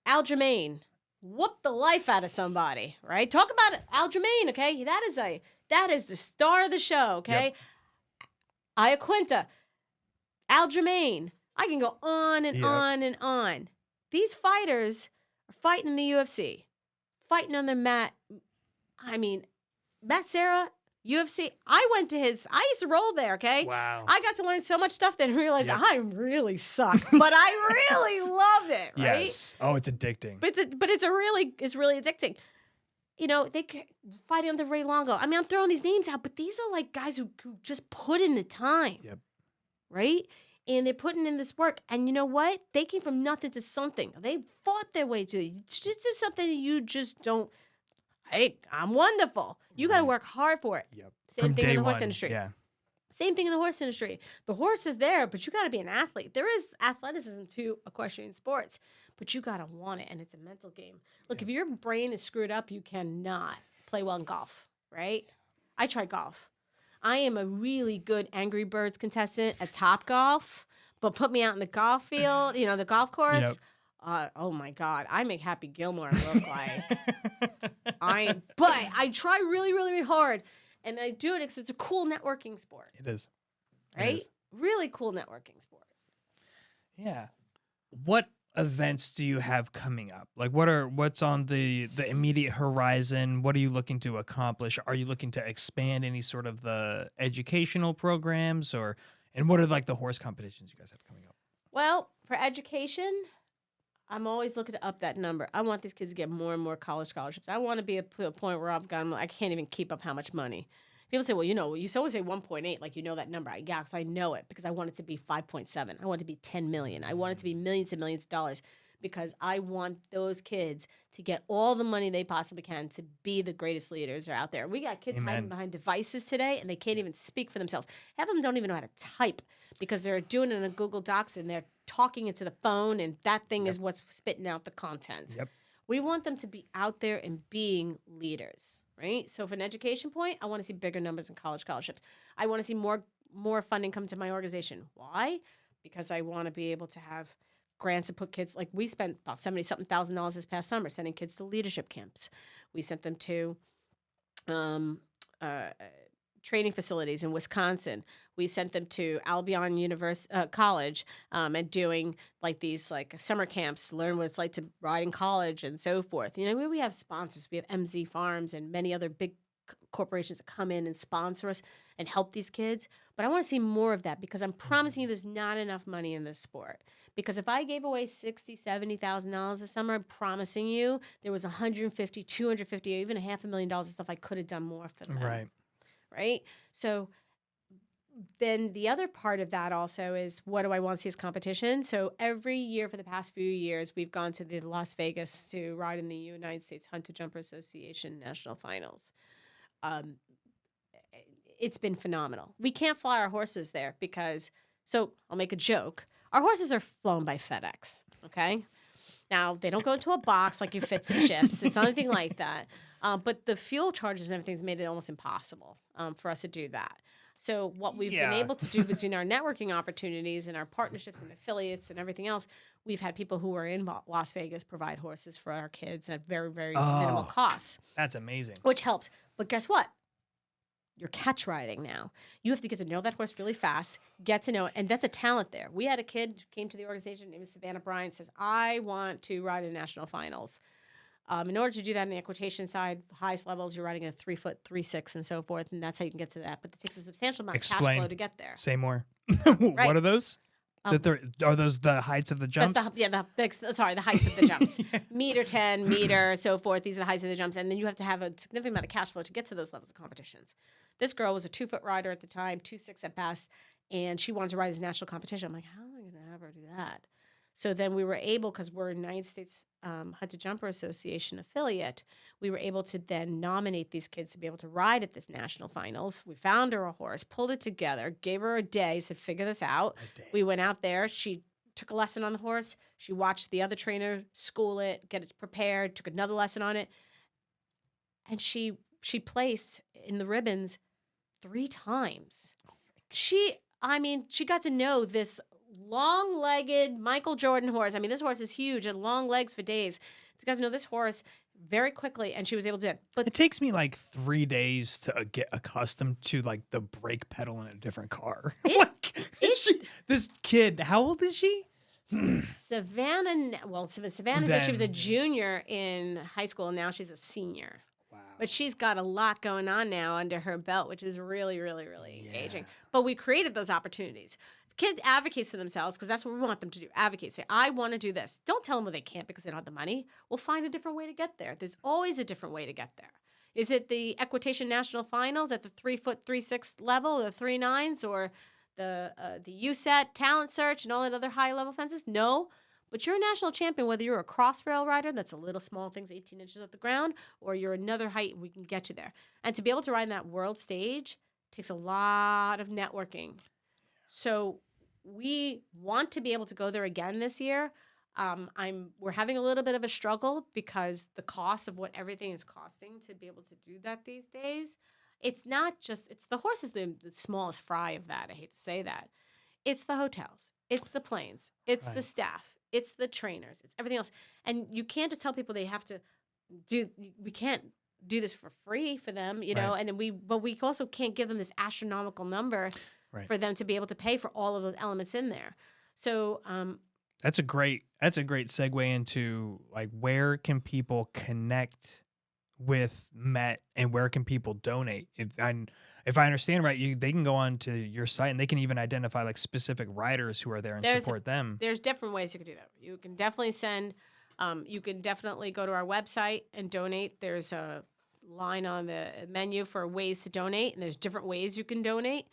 Aljamain whoop the life out of somebody, right? Talk about Aljamain, okay? That is the star of the show, okay? Yep. Iaquinta, Aljamain. I can go on and on and on. These fighters are fighting in the UFC, fighting on their mat. I mean, Matt Serra, UFC, I used to roll there, okay? Wow. I got to learn so much stuff then realize I really suck. But I really loved it, right? Yes. Oh, it's addicting. But it's really addicting. They fighting on the Ray Longo. I mean, I'm throwing these names out, but these are like guys who just put in the time. Yep. Right? And they're putting in this work. And you know what? They came from nothing to something. They fought their way to it. It's just something that you just don't. Hey, I'm wonderful. You got to work hard for it. Yep. Same thing in the horse industry. Yeah. Same thing in the horse industry. The horse is there, but you got to be an athlete. There is athleticism to equestrian sports, but you got to want it, and it's a mental game. Look, if your brain is screwed up, you cannot play well in golf, right? I tried golf. I am a really good Angry Birds contestant at Top Golf, but put me out in the golf field, the golf course. Yep. Oh my God, I make Happy Gilmore look like but I try really, really, really hard, and I do it because it's a cool networking sport, It is. It right? is. Really cool networking sport. Yeah. What events do you have coming up? Like what's on the immediate horizon? What are you looking to accomplish? Are you looking to expand any sort of the educational programs and what are like the horse competitions you guys have coming up? Well, for education, I'm always looking to up that number. I want these kids to get more and more college scholarships. I want to be at a point where I can't even keep up how much money. People say, well, you always say 1.8, like that number. Yeah, because I know it, because I want it to be 5.7. I want it to be 10 million. I want it to be millions and millions of dollars, because I want those kids to get all the money they possibly can to be the greatest leaders that are out there. We got kids hiding behind devices today, and they can't even speak for themselves. Half of them don't even know how to type because they're doing it in a Google Docs, and they're talking into the phone, and that thing is what's spitting out the content. Yep. We want them to be out there and being leaders, right? So for an education point, I want to see bigger numbers in college scholarships. I want to see more funding come to my organization. Why? Because I want to be able to have grants and put kids, like we spent about $70-something thousand this past summer sending kids to leadership camps. We sent them to training facilities in Wisconsin. We sent them to Albion College and doing like these like summer camps, learn what it's like to ride in college and so forth. We have sponsors. We have MZ Farms and many other big corporations that come in and sponsor us and help these kids. But I want to see more of that, because I'm promising you there's not enough money in this sport. Because if I gave away $60,000, $70,000 this summer, I'm promising you there was $150,000, $250,000, or even $500,000 of stuff I could have done more for them. Right? So then the other part of that also is, what do I want to see as competition? So every year for the past few years, we've gone to the Las Vegas to ride in the United States Hunter Jumper Association National Finals. It's been phenomenal. We can't fly our horses there so I'll make a joke. Our horses are flown by FedEx, okay? Now, they don't go into a box like your Fits and Chips. It's not anything like that. But the fuel charges and everything has made it almost impossible for us to do that. So what we've been able to do between our networking opportunities and our partnerships and affiliates and everything else, we've had people who are in Las Vegas provide horses for our kids at very, very minimal costs. That's amazing. Which helps. But guess what? You're catch riding now. You have to get to know that horse really fast, get to know it, and that's a talent there. We had a kid who came to the organization, named Savannah Bryant, says, I want to ride in national finals. In order to do that on the equitation side, the highest levels, you're riding a 3-foot, 3.6, and so forth, and that's how you can get to that. But it takes a substantial amount of cash flow to get there. Say more. Right. What are those? Are those the heights of the jumps? The heights of the jumps. Meter 10, meter, so forth. These are the heights of the jumps. And then you have to have a significant amount of cash flow to get to those levels of competitions. This girl was a 2-foot rider at the time, 2.6 at best, and she wanted to ride this national competition. I'm like, how am I going to have her do that? So then we were able, because we're a United States Hunter Jumper Association affiliate, we were able to then nominate these kids to be able to ride at this national finals. We found her a horse, pulled it together, gave her a day, said, figure this out. We went out there. She took a lesson on the horse. She watched the other trainer school it, get it prepared, took another lesson on it. And she placed in the ribbons 3 times. She got to know this long-legged Michael Jordan horse. This horse is huge and long legs for days. She got to know this horse very quickly, and she was able to do it. But it takes me like 3 days to get accustomed to like the brake pedal in a different car. This kid, how old is she? Savannah said she was a junior in high school, and now she's a senior. But she's got a lot going on now under her belt, which is really, really, really engaging. But we created those opportunities. Kids advocate for themselves, because that's what we want them to do. Advocate. Say, I want to do this. Don't tell them what they can't because they don't have the money. We'll find a different way to get there. There's always a different way to get there. Is it the equitation national finals at the 3-foot, 3.6 level, the 3.9s, or the USET talent search and all that other high level fences? No. But you're a national champion, whether you're a cross rail rider, that's a little small things, 18 inches off the ground, or you're another height, we can get you there. And to be able to ride in that world stage takes a lot of networking. So we want to be able to go there again this year. We're having a little bit of a struggle because the cost of what everything is costing to be able to do that these days. It's the horse is the smallest fry of that. I hate to say that. It's the hotels. It's the planes. It's the staff. It's the trainers. It's everything else. And you can't just tell people they have to we can't do this for free for them, you know, Right. but we also can't give them this astronomical number Right. for them to be able to pay for all of those elements in there. So, That's a great segue into like where can people connect with Met and where can people donate? If I understand right, they can go on to your site and they can even identify like specific riders who are there and support them. there's different ways you can do that. You can definitely you can definitely go to our website and donate. There's a line on the menu for ways to donate, and there's different ways you can donate.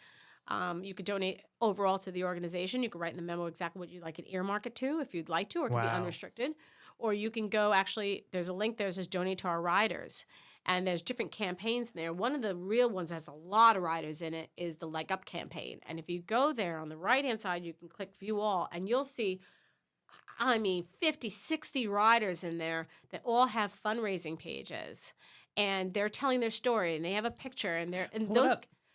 You could donate overall to the organization. You could write in the memo exactly what you'd like it earmark it to if you'd like to, or it can be Wow. unrestricted. Or you can go there's a link there that says donate to our riders. And there's different campaigns in there. One of the real ones that has a lot of riders in it is the Leg Up campaign. And if you go there on the right-hand side, you can click View All, and you'll see, 50, 60 riders in there that all have fundraising pages. And they're telling their story, and they have a picture, and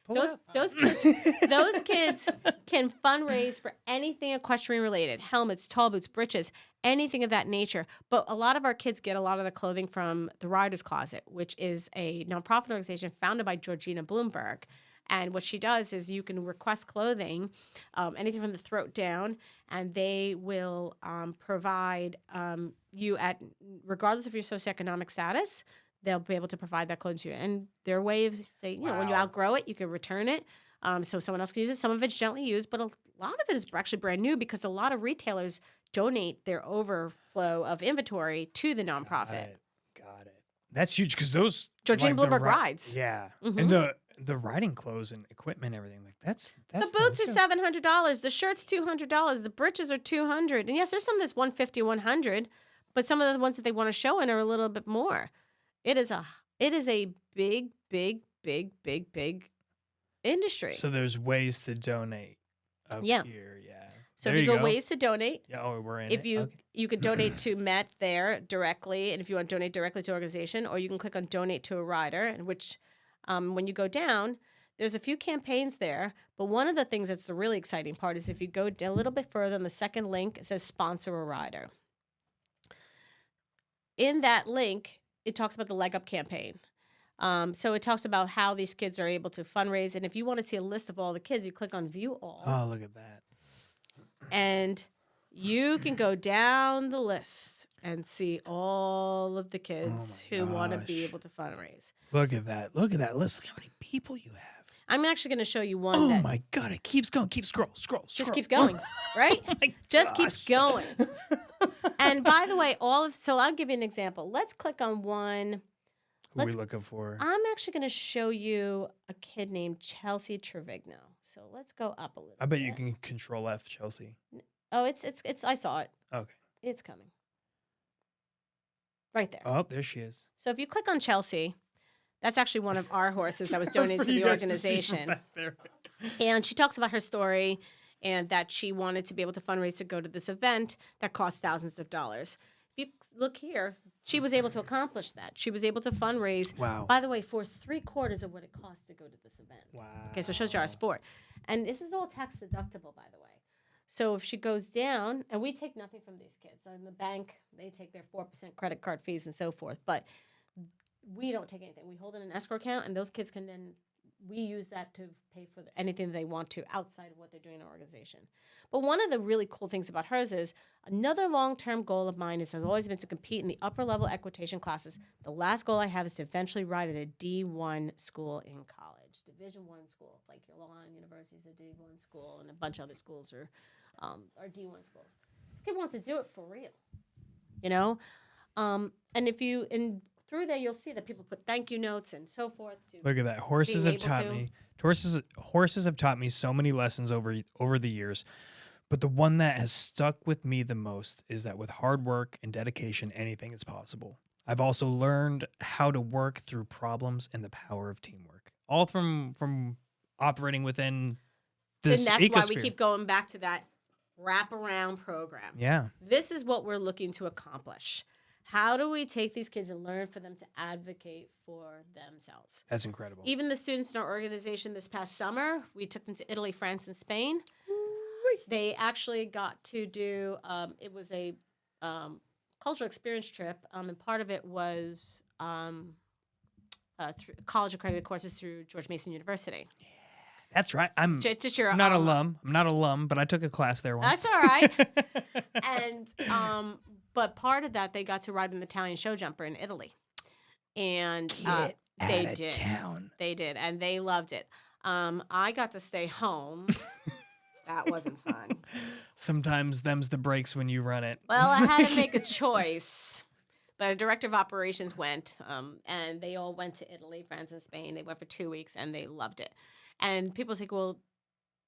those kids can fundraise for anything equestrian related: helmets, tall boots, breeches, anything of that nature. But a lot of our kids get a lot of the clothing from the Riders Closet, which is a nonprofit organization founded by Georgina Bloomberg. And what she does is you can request clothing, anything from the throat down, and they will provide you regardless of your socioeconomic status, they'll be able to provide that clothing to you. And their way of saying, when you outgrow it, you can return it. So someone else can use it. Some of it's gently used, but a lot of it is actually brand new because a lot of retailers donate their overflow of inventory to the nonprofit. Got it. That's huge because those Georgina Bloomberg rides. Yeah. Mhm. And the riding clothes and equipment, everything like that's The boots are $700. The shirts $200. The breeches are $200. And yes, there's some that's $150, $100, but some of the ones that they want to show in are a little bit more. It is a big, big, big, big, big industry. So there's ways to donate up here, yeah. So there if you go go ways to donate, we're in if it. you Okay. you could donate to Met there directly, and if you want to donate directly to organization, or you can click on donate to a rider, and which when you go down, there's a few campaigns there. But one of the things that's the really exciting part is if you go a little bit further on the second link, it says sponsor a rider. In that link, it talks about the Leg Up campaign. So it talks about how these kids are able to fundraise. And if you want to see a list of all the kids, you click on View All. Oh, look at that. And you can go down the list and see all of the kids who want to be able to fundraise. Look at that. Look at that list. Look how many people you have. I'm actually going to show you one. Oh my God. It keeps going. Keep scroll. Just keeps going, right? Oh my Just gosh. keeps going. And by the way, so I'll give you an example. Let's click on one. Who are we looking for? I'm actually going to show you a kid named Chelsea Trevigno. So let's go up a little I bet bit. you can Control F, Chelsea. Oh, it's I saw it. Okay. It's coming. Right there. Oh, there she is. So if you click on Chelsea, that's actually one of our horses that was donated to the organization. And she talks about her story and that she wanted to be able to fundraise to go to this event that cost thousands of dollars. If you look here, she was able to accomplish that. She was able to fundraise, Wow. by the way, for 3/4 of what it cost to go to this event. Wow. Okay, so it shows you our sport. And this is all tax deductible, by the way. So if she goes down, and we take nothing from these kids. In the bank, they take their 4% credit card fees and so forth. But we don't take anything. We hold it in an escrow account, and those kids can then, we use that to pay for anything they want to outside of what they're doing in our organization. But one of the really cool things about hers is another long-term goal of mine has always been to compete in the upper-level equitation classes. The last goal I have is to eventually ride at a D1 school in college, Division I school, like Long Island University is a D1 school, and a bunch of other schools are D1 schools. This kid wants to do it for real, you know? And through there, you'll see that people put thank you notes and so forth. Look at that. Horses being have able taught to- me. Horses have taught me so many lessons over the years. But the one that has stuck with me the most is that with hard work and dedication, anything is possible. I've also learned how to work through problems and the power of teamwork. All from operating within this And that's why we ecosphere. keep going back to that Wraparound program. Yeah. This is what we're looking to accomplish. How do we take these kids and learn for them to advocate for themselves? That's incredible. Even the students in our organization this past summer, we took them to Italy, France, and Spain. Really? They actually got to do, it was a cultural experience trip, and part of it was through college accredited courses through George Mason University. That's right. I'm Just your not alum. I'm not alum, but I took a class there once. That's all right. And but part of that, they got to ride an Italian show jumper in Italy, and they did. They did, and they loved it. I got to stay home. That wasn't fun. Sometimes them's the breaks when you run it. Well, I had to make a choice. But a director of operations went, and they all went to Italy, France, and Spain. They went for 2 weeks, and they loved it. And people say, well,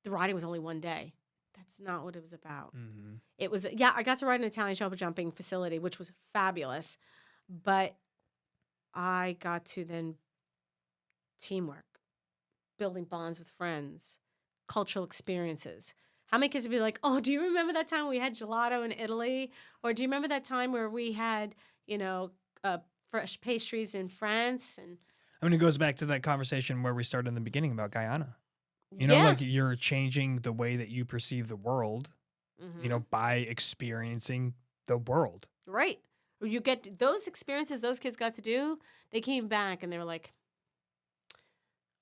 the riding was only one day. That's not what it was about. Mm-hmm. It was, yeah, I got to ride an Italian show jumping facility, which was fabulous. But I got to then teamwork, building bonds with friends, cultural experiences. How many kids would be like, oh, do you remember that time we had gelato in Italy? Or do you remember that time where we had, fresh pastries in France? And I mean, it goes back to that conversation where we started in the beginning about Guyana. yeah. Like you're changing the way that you perceive the world, by experiencing the world. Right. You get those experiences those kids got to do. They came back and they were like,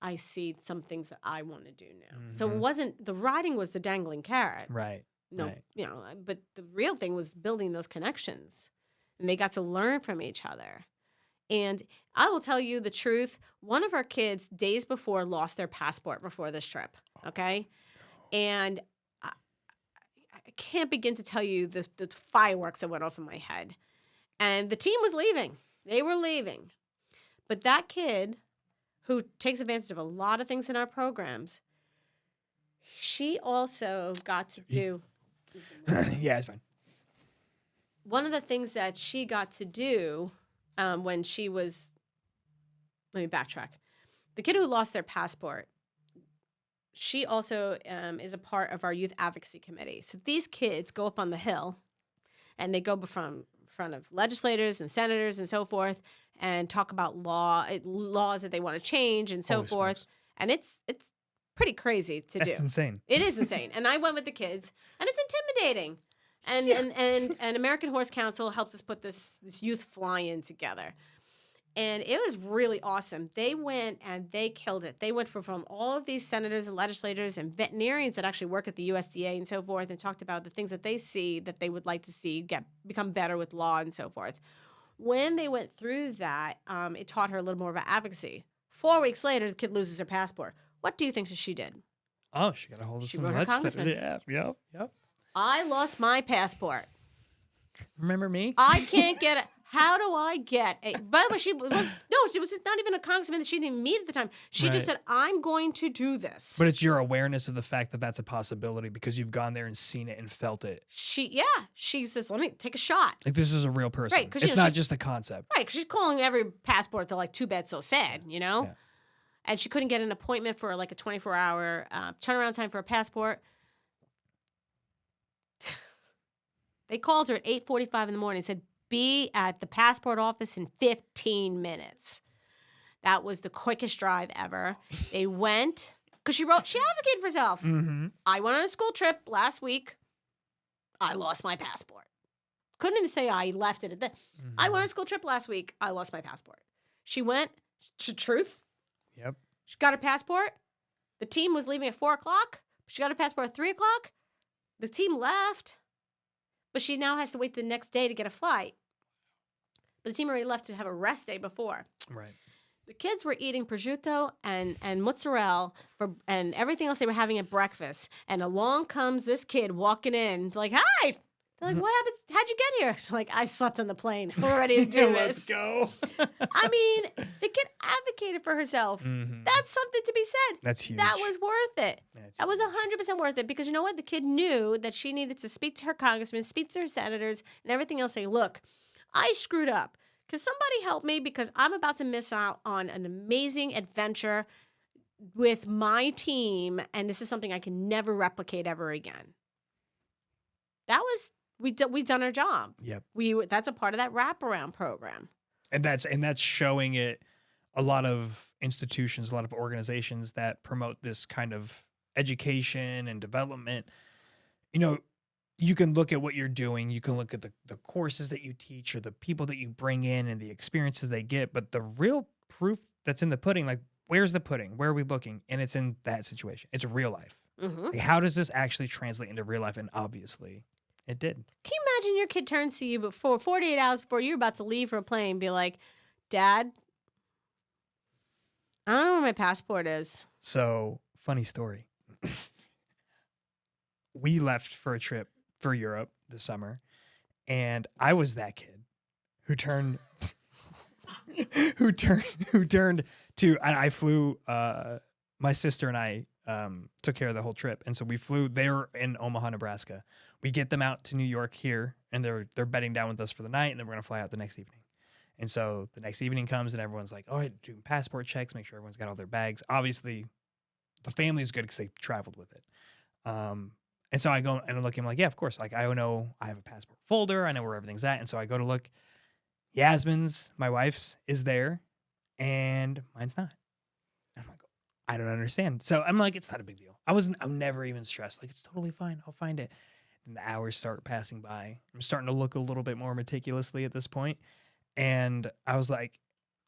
I see some things that I want to do now. Mm-hmm. So it wasn't, the riding was the dangling carrot. Right. No, right. But the real thing was building those connections. And they got to learn from each other. And I will tell you the truth. One of our kids, days before, lost their passport before this trip. Okay. And I can't begin to tell you the fireworks that went off in my head. And the team was leaving. They were leaving. But that kid, who takes advantage of a lot of things in our programs, she also got to do. Yeah, it's fine. One of the things that she got to do when she was, let me backtrack. The kid who lost their passport, she also is a part of our youth advocacy committee. So these kids go up on the hill and they go from front of legislators and senators and so forth and talk about laws that they want to change and so forth. Smokes. And it's pretty crazy to do. It's insane. It is insane. And I went with the kids, and it's intimidating. And American Horse Council helps us put this youth fly-in together. And it was really awesome. They went and they killed it. They went from all of these senators and legislators and veterinarians that actually work at the USDA and so forth and talked about the things that they see that they would like to see become better with law and so forth. When they went through that, it taught her a little more about advocacy. 4 weeks later, the kid loses her passport. What do you think she did? Oh, she got a hold of some wrote her congressman. Yeah, yep. I lost my passport. Remember me? I can't get it. How do I get a... By the way, she was not even a congressman that she didn't meet at the time. She just said, I'm going to do this. But it's your awareness of the fact that that's a possibility because you've gone there and seen it and felt it. She says, let me take a shot. Like this is a real person. Right, it's not just a concept. Right, because she's calling every passport they're like, too bad, so sad, Yeah. And she couldn't get an appointment for like a 24-hour turnaround time for a passport. They called her at 8:45 in the morning and said, be at the passport office in 15 minutes. That was the quickest drive ever. They went, because she advocated for herself. Mm-hmm. I went on a school trip last week. I lost my passport. Couldn't even say I left it at that. Mm-hmm. I went on a school trip last week. I lost my passport. She went to Truth. Yep. She got her passport. The team was leaving at 4 o'clock. She got her passport at 3 o'clock. The team left. But she now has to wait the next day to get a flight. But the team already left to have a rest day before. Right. The kids were eating prosciutto and mozzarella and everything else they were having at breakfast. And along comes this kid walking in, like, hi. They're like, what happened? How'd you get here? She's like, I slept on the plane. We're ready to do this. Let's go. I mean, the kid advocated for herself. Mm-hmm. That's something to be said. That's huge. That was worth it. That was huge. 100% worth it because you know what? The kid knew that she needed to speak to her congressman, speak to her senators, and everything else. Say, look, I screwed up. Can somebody help me because I'm about to miss out on an amazing adventure with my team, and this is something I can never replicate ever again. That was we done our job. Yep. That's a part of that wraparound program. And that's showing it. A lot of institutions, a lot of organizations that promote this kind of education and development, you know, you can look at what you're doing. You can look at the courses that you teach or the people that you bring in and the experiences they get. But the real proof that's in the pudding, like, where's the pudding? Where are we looking? And it's in that situation. It's real life. Mm-hmm. Like, how does this actually translate into real life? And obviously, it did. Can you imagine your kid turns to you before 48 hours before you're about to leave for a plane and be like, Dad, I don't know where my passport is. So, funny story. We left for a trip for Europe this summer, and I was that kid who turned who turned to, and I flew, my sister and I took care of the whole trip, and so we flew. They were in Omaha, Nebraska. We get them out to New York here, and they're bedding down with us for the night, and then we're gonna fly out the next evening. And so the next evening comes, and everyone's like, "All right, doing passport checks, make sure everyone's got all their bags." Obviously, the family's good because they traveled with it. And so I go and I'm looking, I'm like, yeah, of course. Like, I know I have a passport folder. I know where everything's at. And so I go to look. Yasmin's, my wife's, is there, and mine's not. And I'm like, I don't understand. So I'm like, it's not a big deal. I'm never even stressed. Like, it's totally fine. I'll find it. And the hours start passing by. I'm starting to look a little bit more meticulously at this point. And I was like,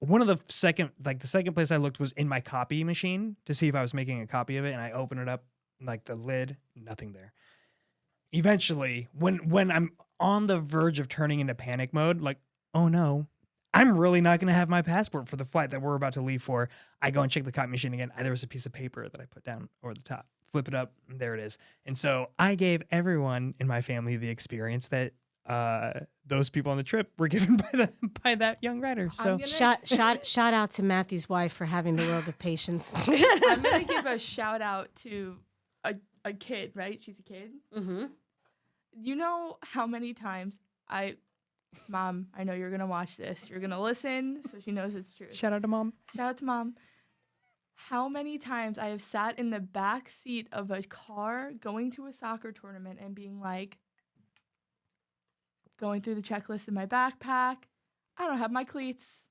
the second place I looked was in my copy machine to see if I was making a copy of it. And I open it up, like the lid, nothing there. Eventually, when I'm on the verge of turning into panic mode, like, oh no, I'm really not going to have my passport for the flight that we're about to leave for. I go and check the copy machine again. There was a piece of paper that I put down over the top. Flip it up, and there it is. And so I gave everyone in my family the experience that those people on the trip were given by that young writer. So Shout out to Matthew's wife for having the world of patience. I'm gonna give a shout out to a kid, right? She's a kid. Mm-hmm. You know how many times Mom, I know you're gonna watch this. You're gonna listen, so she knows it's true. Shout out to Mom. Shout out to Mom. How many times I have sat in the back seat of a car going to a soccer tournament and being like, going through the checklist in my backpack, I don't have my cleats.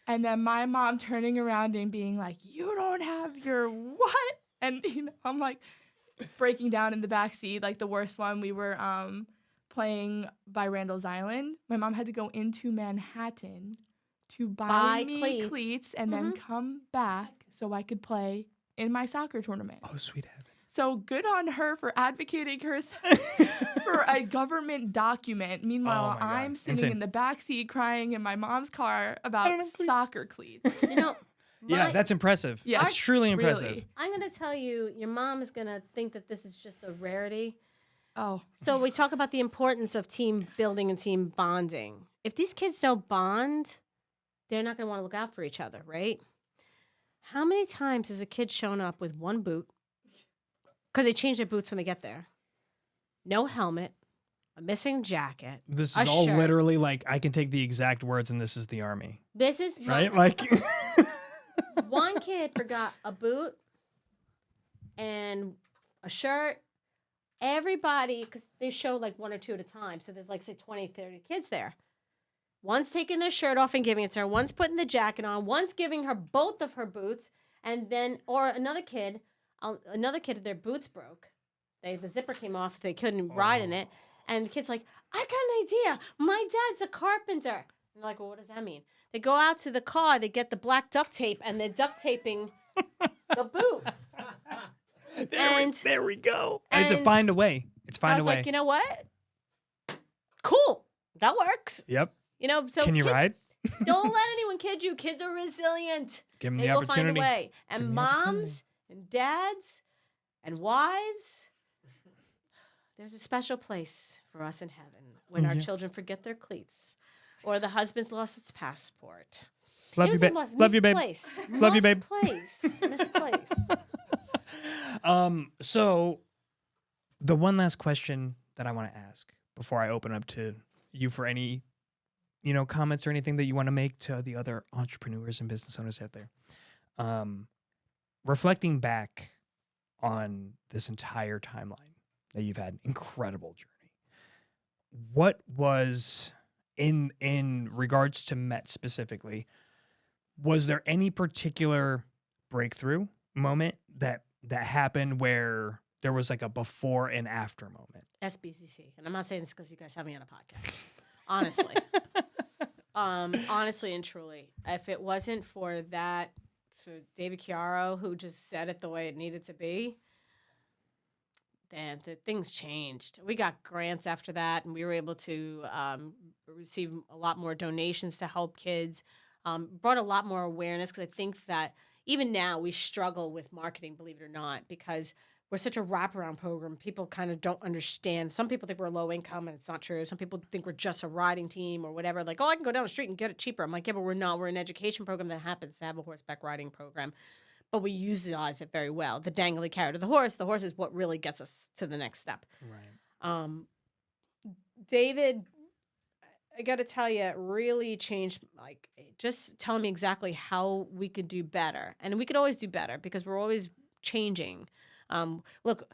And then my mom turning around and being like, you don't have your what? And I'm like breaking down in the back seat, like the worst one. We were playing by Randall's Island. My mom had to go into Manhattan to buy me cleats and then come back so I could play in my soccer tournament. Oh, sweet heaven. So good on her for advocating herself for a government document. Meanwhile, I'm sitting in the backseat crying in my mom's car about soccer cleats. Yeah, that's impressive. Yeah, that's truly impressive. Really. I'm going to tell you, your mom is going to think that this is just a rarity. Oh. So we talk about the importance of team building and team bonding. If these kids don't bond, they're not going to want to look out for each other, right? How many times has a kid shown up with one boot? Because they change their boots when they get there. No helmet, a missing jacket. This is all literally like, I can take the exact words, and this is the Army. This is right. Like one kid forgot a boot and a shirt. Everybody, because they show like one or two at a time, so there's like say 20, 30 kids there. One's taking their shirt off and giving it to her. One's putting the jacket on. One's giving her both of her boots, and then another kid, their boots broke. The zipper came off. They couldn't ride in it. And the kid's like, I got an idea. My dad's a carpenter. And they're like, well, what does that mean? They go out to the car. They get the black duct tape, and they're duct taping the boot. There we go. It's a find a way. It's find a way. I was like, you know what? Cool. That works. Yep. So can you ride? Don't let anyone kid you. Kids are resilient. Give them they the will opportunity. Find a way. And moms and dads and wives, there's a special place for us in heaven when our children forget their cleats or the husband's lost its passport. Love you, babe. Love you, babe. Love you, babe. Misplaced. So the one last question that I want to ask before I open up to you for any, comments or anything that you want to make to the other entrepreneurs and business owners out there. Reflecting back on this entire timeline that you've had, incredible journey. What was in regards to Met specifically, was there any particular breakthrough moment that happened where there was like a before and after moment. SBDC. And I'm not saying this because you guys have me on a podcast. Honestly. Honestly and truly. If it wasn't for that, for David Chiaro, who just said it the way it needed to be, then the things changed. We got grants after that, and we were able to receive a lot more donations to help kids. Brought a lot more awareness, because I think that even now we struggle with marketing, believe it or not, because we're such a wraparound program. People kind of don't understand. Some people think we're low income, and it's not true. Some people think we're just a riding team or whatever. Like, oh, I can go down the street and get it cheaper. I'm like, yeah, but we're not. We're an education program that happens to have a horseback riding program. But we utilize it very well. The dangly carrot of the horse is what really gets us to the next step. Right. David, I got to tell you, it really changed, like, just telling me exactly how we could do better. And we could always do better because we're always changing. Look,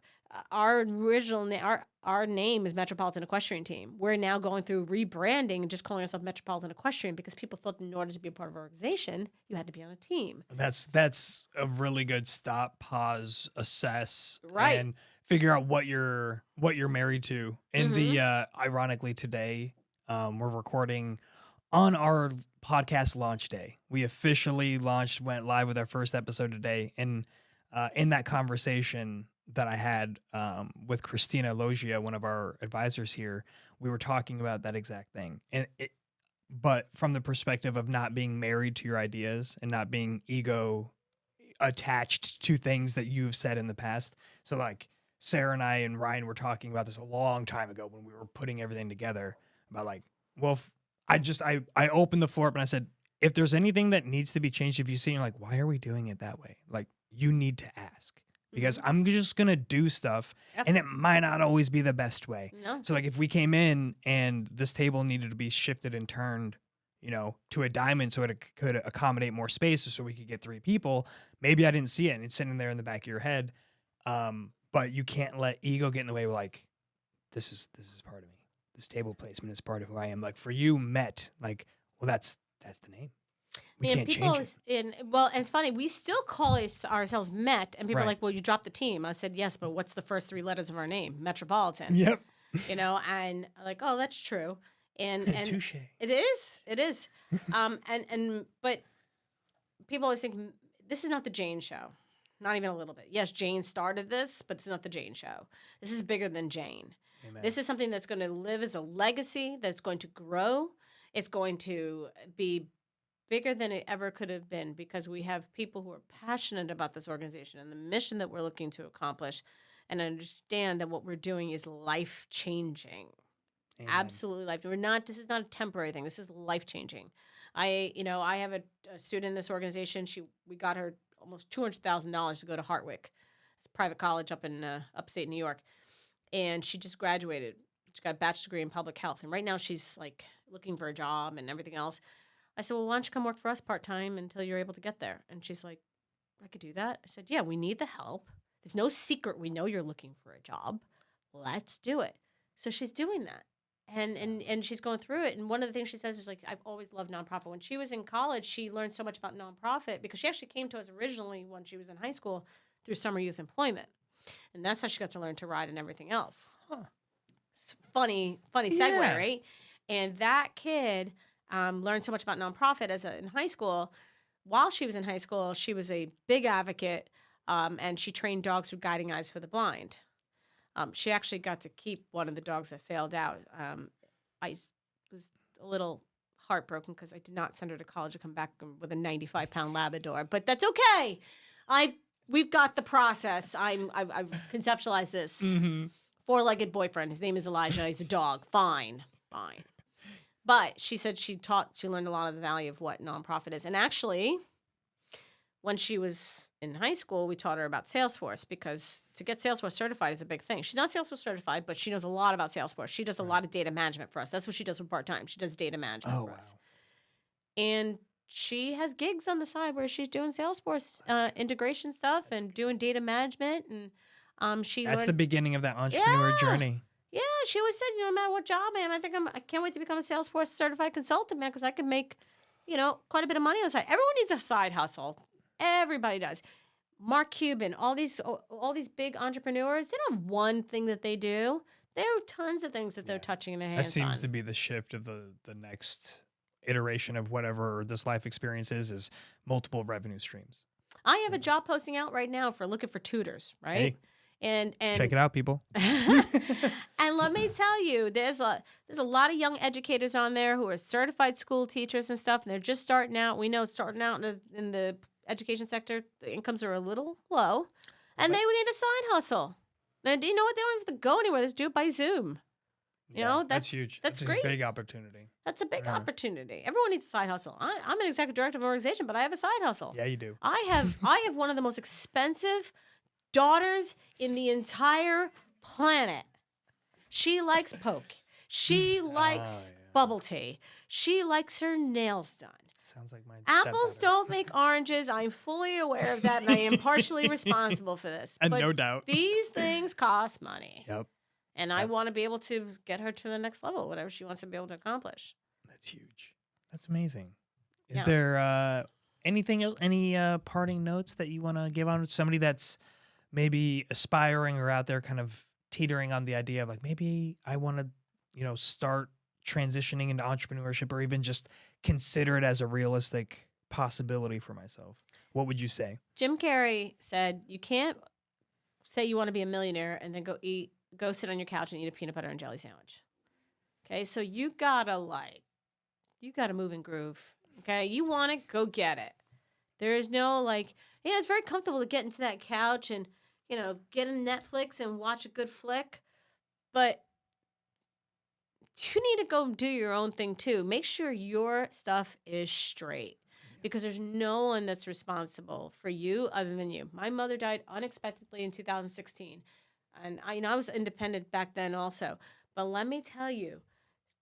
our original our name is Metropolitan Equestrian Team. We're now going through rebranding and just calling ourselves Metropolitan Equestrian because people thought in order to be a part of our organization, you had to be on a team. That's a really good stop, pause, assess, Right. and figure out what you're married to. And the ironically today, we're recording on our podcast launch day. We officially went live with our first episode today, and in that conversation that I had with Christina Logia, one of our advisors here, we were talking about that exact thing. But from the perspective of not being married to your ideas and not being ego attached to things that you've said in the past. So like Sarah and I and Ryan were talking about this a long time ago when we were putting everything together about like, well, I opened the floor up and I said, if there's anything that needs to be changed, if you see, you're like, why are we doing it that way? Like, you need to ask. Because I'm just going to do stuff, and it might not always be the best way. No. So, like, if we came in and this table needed to be shifted and turned, to a diamond so it could accommodate more spaces so we could get 3 people, maybe I didn't see it, and it's sitting there in the back of your head. But you can't let ego get in the way. Like, this is part of me. This table placement is part of who I am. Like, for you, Met, like, well, that's the name. We can't change it. And it's funny, we still call ourselves Met, and people are Right. like, well, you dropped the team. I said, yes, but what's the first 3 letters of our name? Metropolitan. Yep. And like, oh, that's true. And Touche. It is. But people always think this is not the Jane show. Not even a little bit. Yes, Jane started this, but it's not the Jane show. This is bigger than Jane. Amen. This is something that's going to live as a legacy, that's going to grow. It's going to be bigger than it ever could have been because we have people who are passionate about this organization and the mission that we're looking to accomplish and understand that what we're doing is life-changing. Amen. Absolutely life. This is not a temporary thing. This is life-changing. I have a student in this organization. We got her almost $200,000 to go to Hartwick. It's a private college up in upstate New York. And she just graduated. She got a bachelor's degree in public health. And right now she's like looking for a job and everything else. I said, well, why don't you come work for us part-time until you're able to get there? And she's like, I could do that. I said, yeah, we need the help. There's no secret. We know you're looking for a job. Let's do it. So she's doing that. And she's going through it. And one of the things she says is like, I've always loved nonprofit. When she was in college, she learned so much about nonprofit because she actually came to us originally when she was in high school through summer youth employment. And that's how she got to learn to ride and everything else. Huh. It's funny segue, Yeah. right? And that kid learned so much about nonprofit in high school. While she was in high school, she was a big advocate, and she trained dogs through Guiding Eyes for the Blind. She actually got to keep one of the dogs that failed out. I was a little heartbroken because I did not send her to college to come back with a 95-pound Labrador, but that's okay. We've got the process. I've conceptualized this. Mm-hmm. 4-legged boyfriend. His name is Elijah. He's a dog. Fine. But she said she learned a lot of the value of what nonprofit is. And actually, when she was in high school, we taught her about Salesforce because to get Salesforce certified is a big thing. She's not Salesforce certified, but she knows a lot about Salesforce. She does a lot of data management for us. That's what she does for part-time. She does data management for us. And she has gigs on the side where she's doing Salesforce integration stuff and doing data management. And That's the beginning of that entrepreneur journey. Yeah, she always said, no matter what job, man, I can't wait to become a Salesforce certified consultant, man, because I can make, quite a bit of money on the side. Everyone needs a side hustle. Everybody does. Mark Cuban, all these big entrepreneurs, they don't have one thing that they do. There are tons of things that they're touching their hands That seems on. to be the shift of the next iteration of whatever this life experience is multiple revenue streams. I have a job posting out right now for looking for tutors, right? Hey, and check it out, people. and let me tell you, there's a lot of young educators on there who are certified school teachers and stuff, and they're just starting out. We know starting out in the education sector, the incomes are a little low, and they would need a side hustle. Then you know what? They don't have to go anywhere. They just do it by Zoom. You know, that's huge. That's a great. big opportunity. That's a big opportunity. Everyone needs a side hustle. I'm an executive director of an organization, but I have a side hustle. Yeah, you do. I have one of the most expensive daughters in the entire planet. She likes poke. She likes bubble tea. She likes her nails done. Sounds like my Apples stepdaughter. don't make oranges. I'm fully aware of that, and I am partially responsible for this. And But no doubt. these things cost money. Yep. And I want to be able to get her to the next level, whatever she wants to be able to accomplish. That's huge. That's amazing. Is Yeah. there anything else, any parting notes that you want to give on somebody that's maybe aspiring or out there kind of teetering on the idea of like, maybe I want to, start transitioning into entrepreneurship or even just consider it as a realistic possibility for myself? What would you say? Jim Carrey said, you can't say you want to be a millionaire and then go sit on your couch and eat a peanut butter and jelly sandwich. Okay, so you gotta move and groove. Okay, you want it, go get it. There is no it's very comfortable to get into that couch and, get in Netflix and watch a good flick, but you need to go do your own thing too. Make sure your stuff is straight because there's no one that's responsible for you other than you. My mother died unexpectedly in 2016. And I was independent back then also. But let me tell you,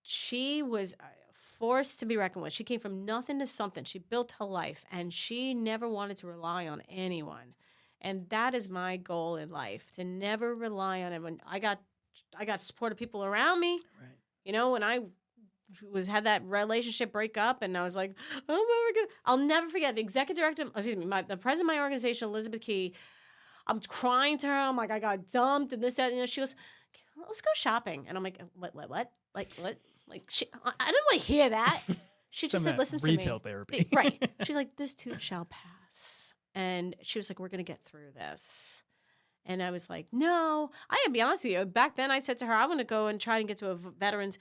she was forced to be reckoned with. She came from nothing to something. She built her life, and she never wanted to rely on anyone. And that is my goal in life, to never rely on anyone. I got supportive people around me. Right. When I had that relationship break up, and I was like, I'll never forget the executive director, the president of my organization, Elizabeth Key. I'm crying to her. I'm like, I got dumped and this, that, she goes, let's go shopping. And I'm like, what? Like, what? Like, I didn't want to hear that. She just said, listen to me. Retail therapy. Right. She's like, this too shall pass. And she was like, we're going to get through this. And I was like, no. I gotta be honest with you. Back then I said to her, I want to go and try and get to a veterans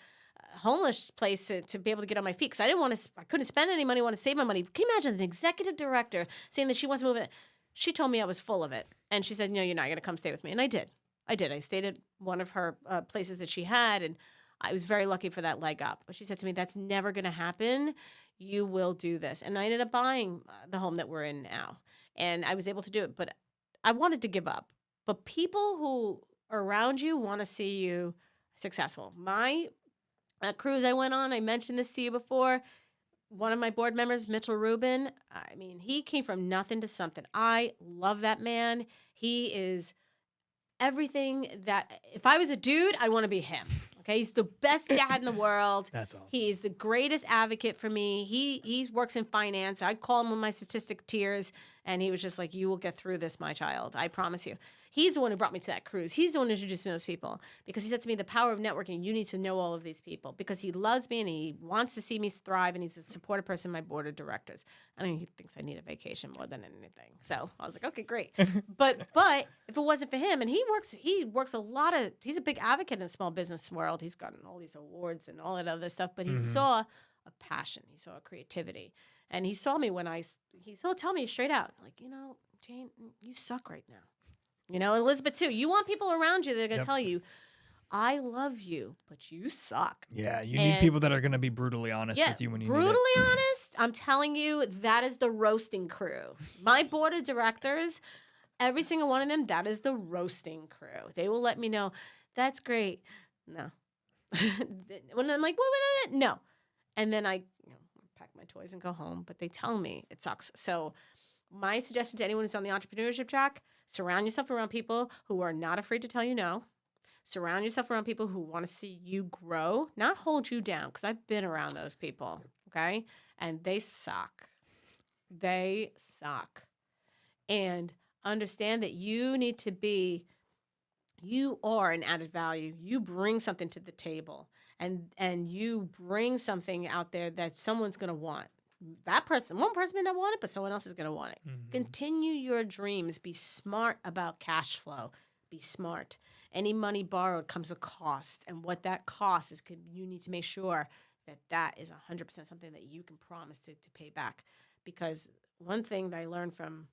homeless place to be able to get on my feet. Because I couldn't spend any money, I want to save my money. Can you imagine an executive director saying that she wants to move it? She told me I was full of it. And she said, no, you're not going to come stay with me. And I did. I stayed at one of her places that she had. And I was very lucky for that leg up. But she said to me, that's never going to happen. You will do this. And I ended up buying the home that we're in now. And I was able to do it. But I wanted to give up. But people who are around you want to see you successful. My cruise I went on, I mentioned this to you before. One of my board members, Mitchell Rubin, he came from nothing to something. I love that man. He is everything that, if I was a dude, I want to be him. Okay, he's the best dad in the world. That's awesome. He's the greatest advocate for me. He works in finance. I'd call him with my statistic tears, and he was just like, you will get through this, my child. I promise you. He's the one who brought me to that cruise. He's the one who introduced me to those people because he said to me, the power of networking, you need to know all of these people because he loves me and he wants to see me thrive and he's a supportive person in my board of directors. I mean, he thinks I need a vacation more than anything. So I was like, okay, great. But if it wasn't for him, and he works a lot of, he's a big advocate in the small business world. He's gotten all these awards and all that other stuff, but he saw a passion. He saw a creativity. And he saw me he'll tell me straight out, like, Jane, you suck right now. Elizabeth too. You want people around you that are going to tell you, I love you, but you suck. Yeah, you need people that are going to be brutally honest with you when you need it. Brutally honest, I'm telling you, that is the roasting crew. My board of directors, every single one of them, that is the roasting crew. They will let me know, that's great. No. When I'm like, wait, no. And then I pack my toys and go home, but they tell me it sucks. So my suggestion to anyone who's on the entrepreneurship track, surround yourself around people who are not afraid to tell you no. Surround yourself around people who want to see you grow, not hold you down, because I've been around those people, okay? And they suck. They suck. And understand that you need to be, you are an added value. You bring something to the table, and you bring something out there that someone's going to want. That person, one person may not want it, but someone else is going to want it. Mhm. Continue your dreams. Be smart about cash flow. Be smart. Any money borrowed comes a cost, and what that cost is, you need to make sure that that is 100% something that you can promise to pay back. Because one thing that I learned from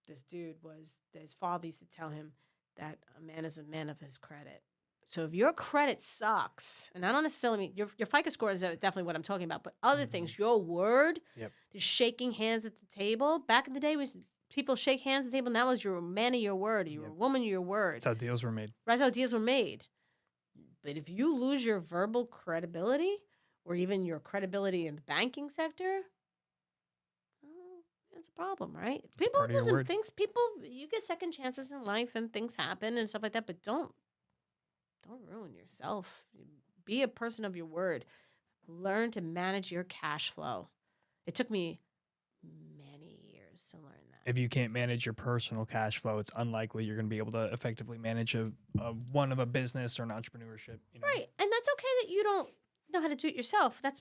this dude was that his father used to tell him that a man is a man of his credit. So if your credit sucks, and I don't necessarily mean your FICO score is definitely what I'm talking about, but other things, your word, the shaking hands at the table. Back in the day, people shake hands at the table, and that was your man of your word, you were a woman of your word. That's how deals were made. That's how deals were made. But if you lose your verbal credibility, or even your credibility in the banking sector, that's a problem, right? People part of your listen, word. you get second chances in life, and things happen and stuff like that. But don't ruin yourself. Be a person of your word. Learn to manage your cash flow. It took me many years to learn that. If you can't manage your personal cash flow, it's unlikely you're going to be able to effectively manage a business or an entrepreneurship. Right. And that's okay that you don't know how to do it yourself. That's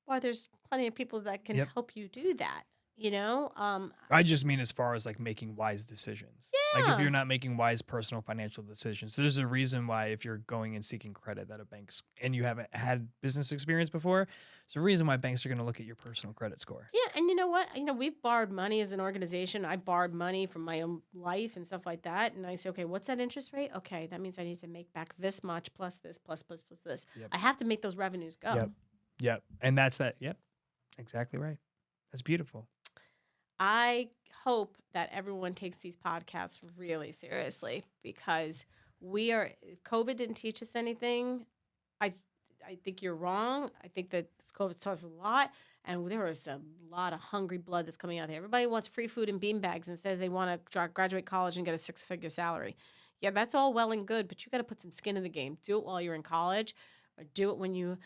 why there's plenty of people that can help you do that. I just mean as far as like making wise decisions. Like if you're not making wise personal financial decisions, there's a reason why if you're going and seeking credit at a bank and you haven't had business experience before, there's a reason why banks are going to look at your personal credit score. Yeah, and you know what? We've borrowed money as an organization. I borrowed money from my own life and stuff like that. And I say, okay, what's that interest rate? Okay, that means I need to make back this much plus this, plus this. Yep. I have to make those revenues go. Yep. And that's that. Yep. Exactly right. That's beautiful. I hope that everyone takes these podcasts really seriously, because if COVID didn't teach us anything, I think you're wrong. I think that COVID taught us a lot, and there is a lot of hungry blood that's coming out there. Everybody wants free food and beanbags and says they want to graduate college and get a 6-figure salary. Yeah, that's all well and good, but you got to put some skin in the game. Do it while you're in college, or do it when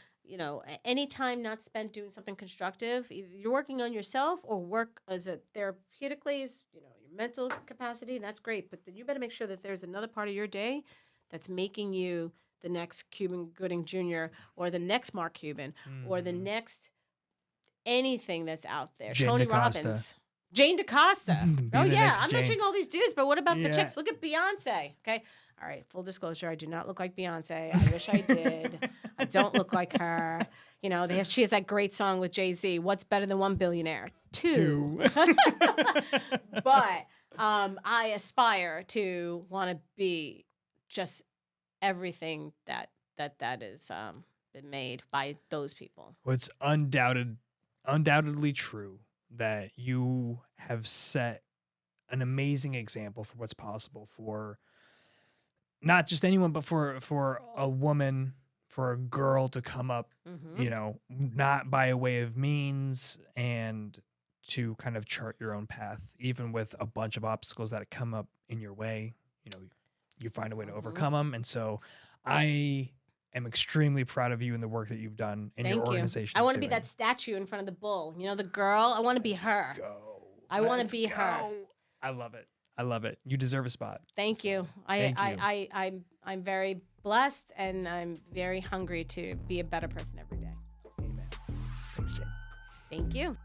any time not spent doing something constructive. Either you're working on yourself or work as a therapeutically, your mental capacity, and that's great. But then you better make sure that there's another part of your day that's making you the next Cuban Gooding Jr. or the next Mark Cuban or the next anything that's out there. Jane Tony DaCosta. Robbins. Jane DaCosta. Be Oh, the yeah. next I'm Jane. mentioning all these dudes, but what about the Yeah. chicks? Look at Beyonce. Okay. All right. Full disclosure. I do not look like Beyonce. I wish I did. I don't look like her. She has that great song with Jay-Z. What's better than one billionaire? Two. But I aspire to want to be just everything that is been made by those people. Well, it's undoubtedly true that you have set an amazing example for what's possible for not just anyone, but for a woman, for a girl to come up, not by a way of means, and to kind of chart your own path, even with a bunch of obstacles that come up in your way. You find a way to overcome them. And so I am extremely proud of you and the work that you've done in your organization. I want to be that statue in front of the bull. The girl. I want to be her. I want to be her. I love it. I love it. You deserve a spot. Thank you. Thank you. I'm very blessed, and I'm very hungry to be a better person every day. Amen. Thanks, Jay. Thank you.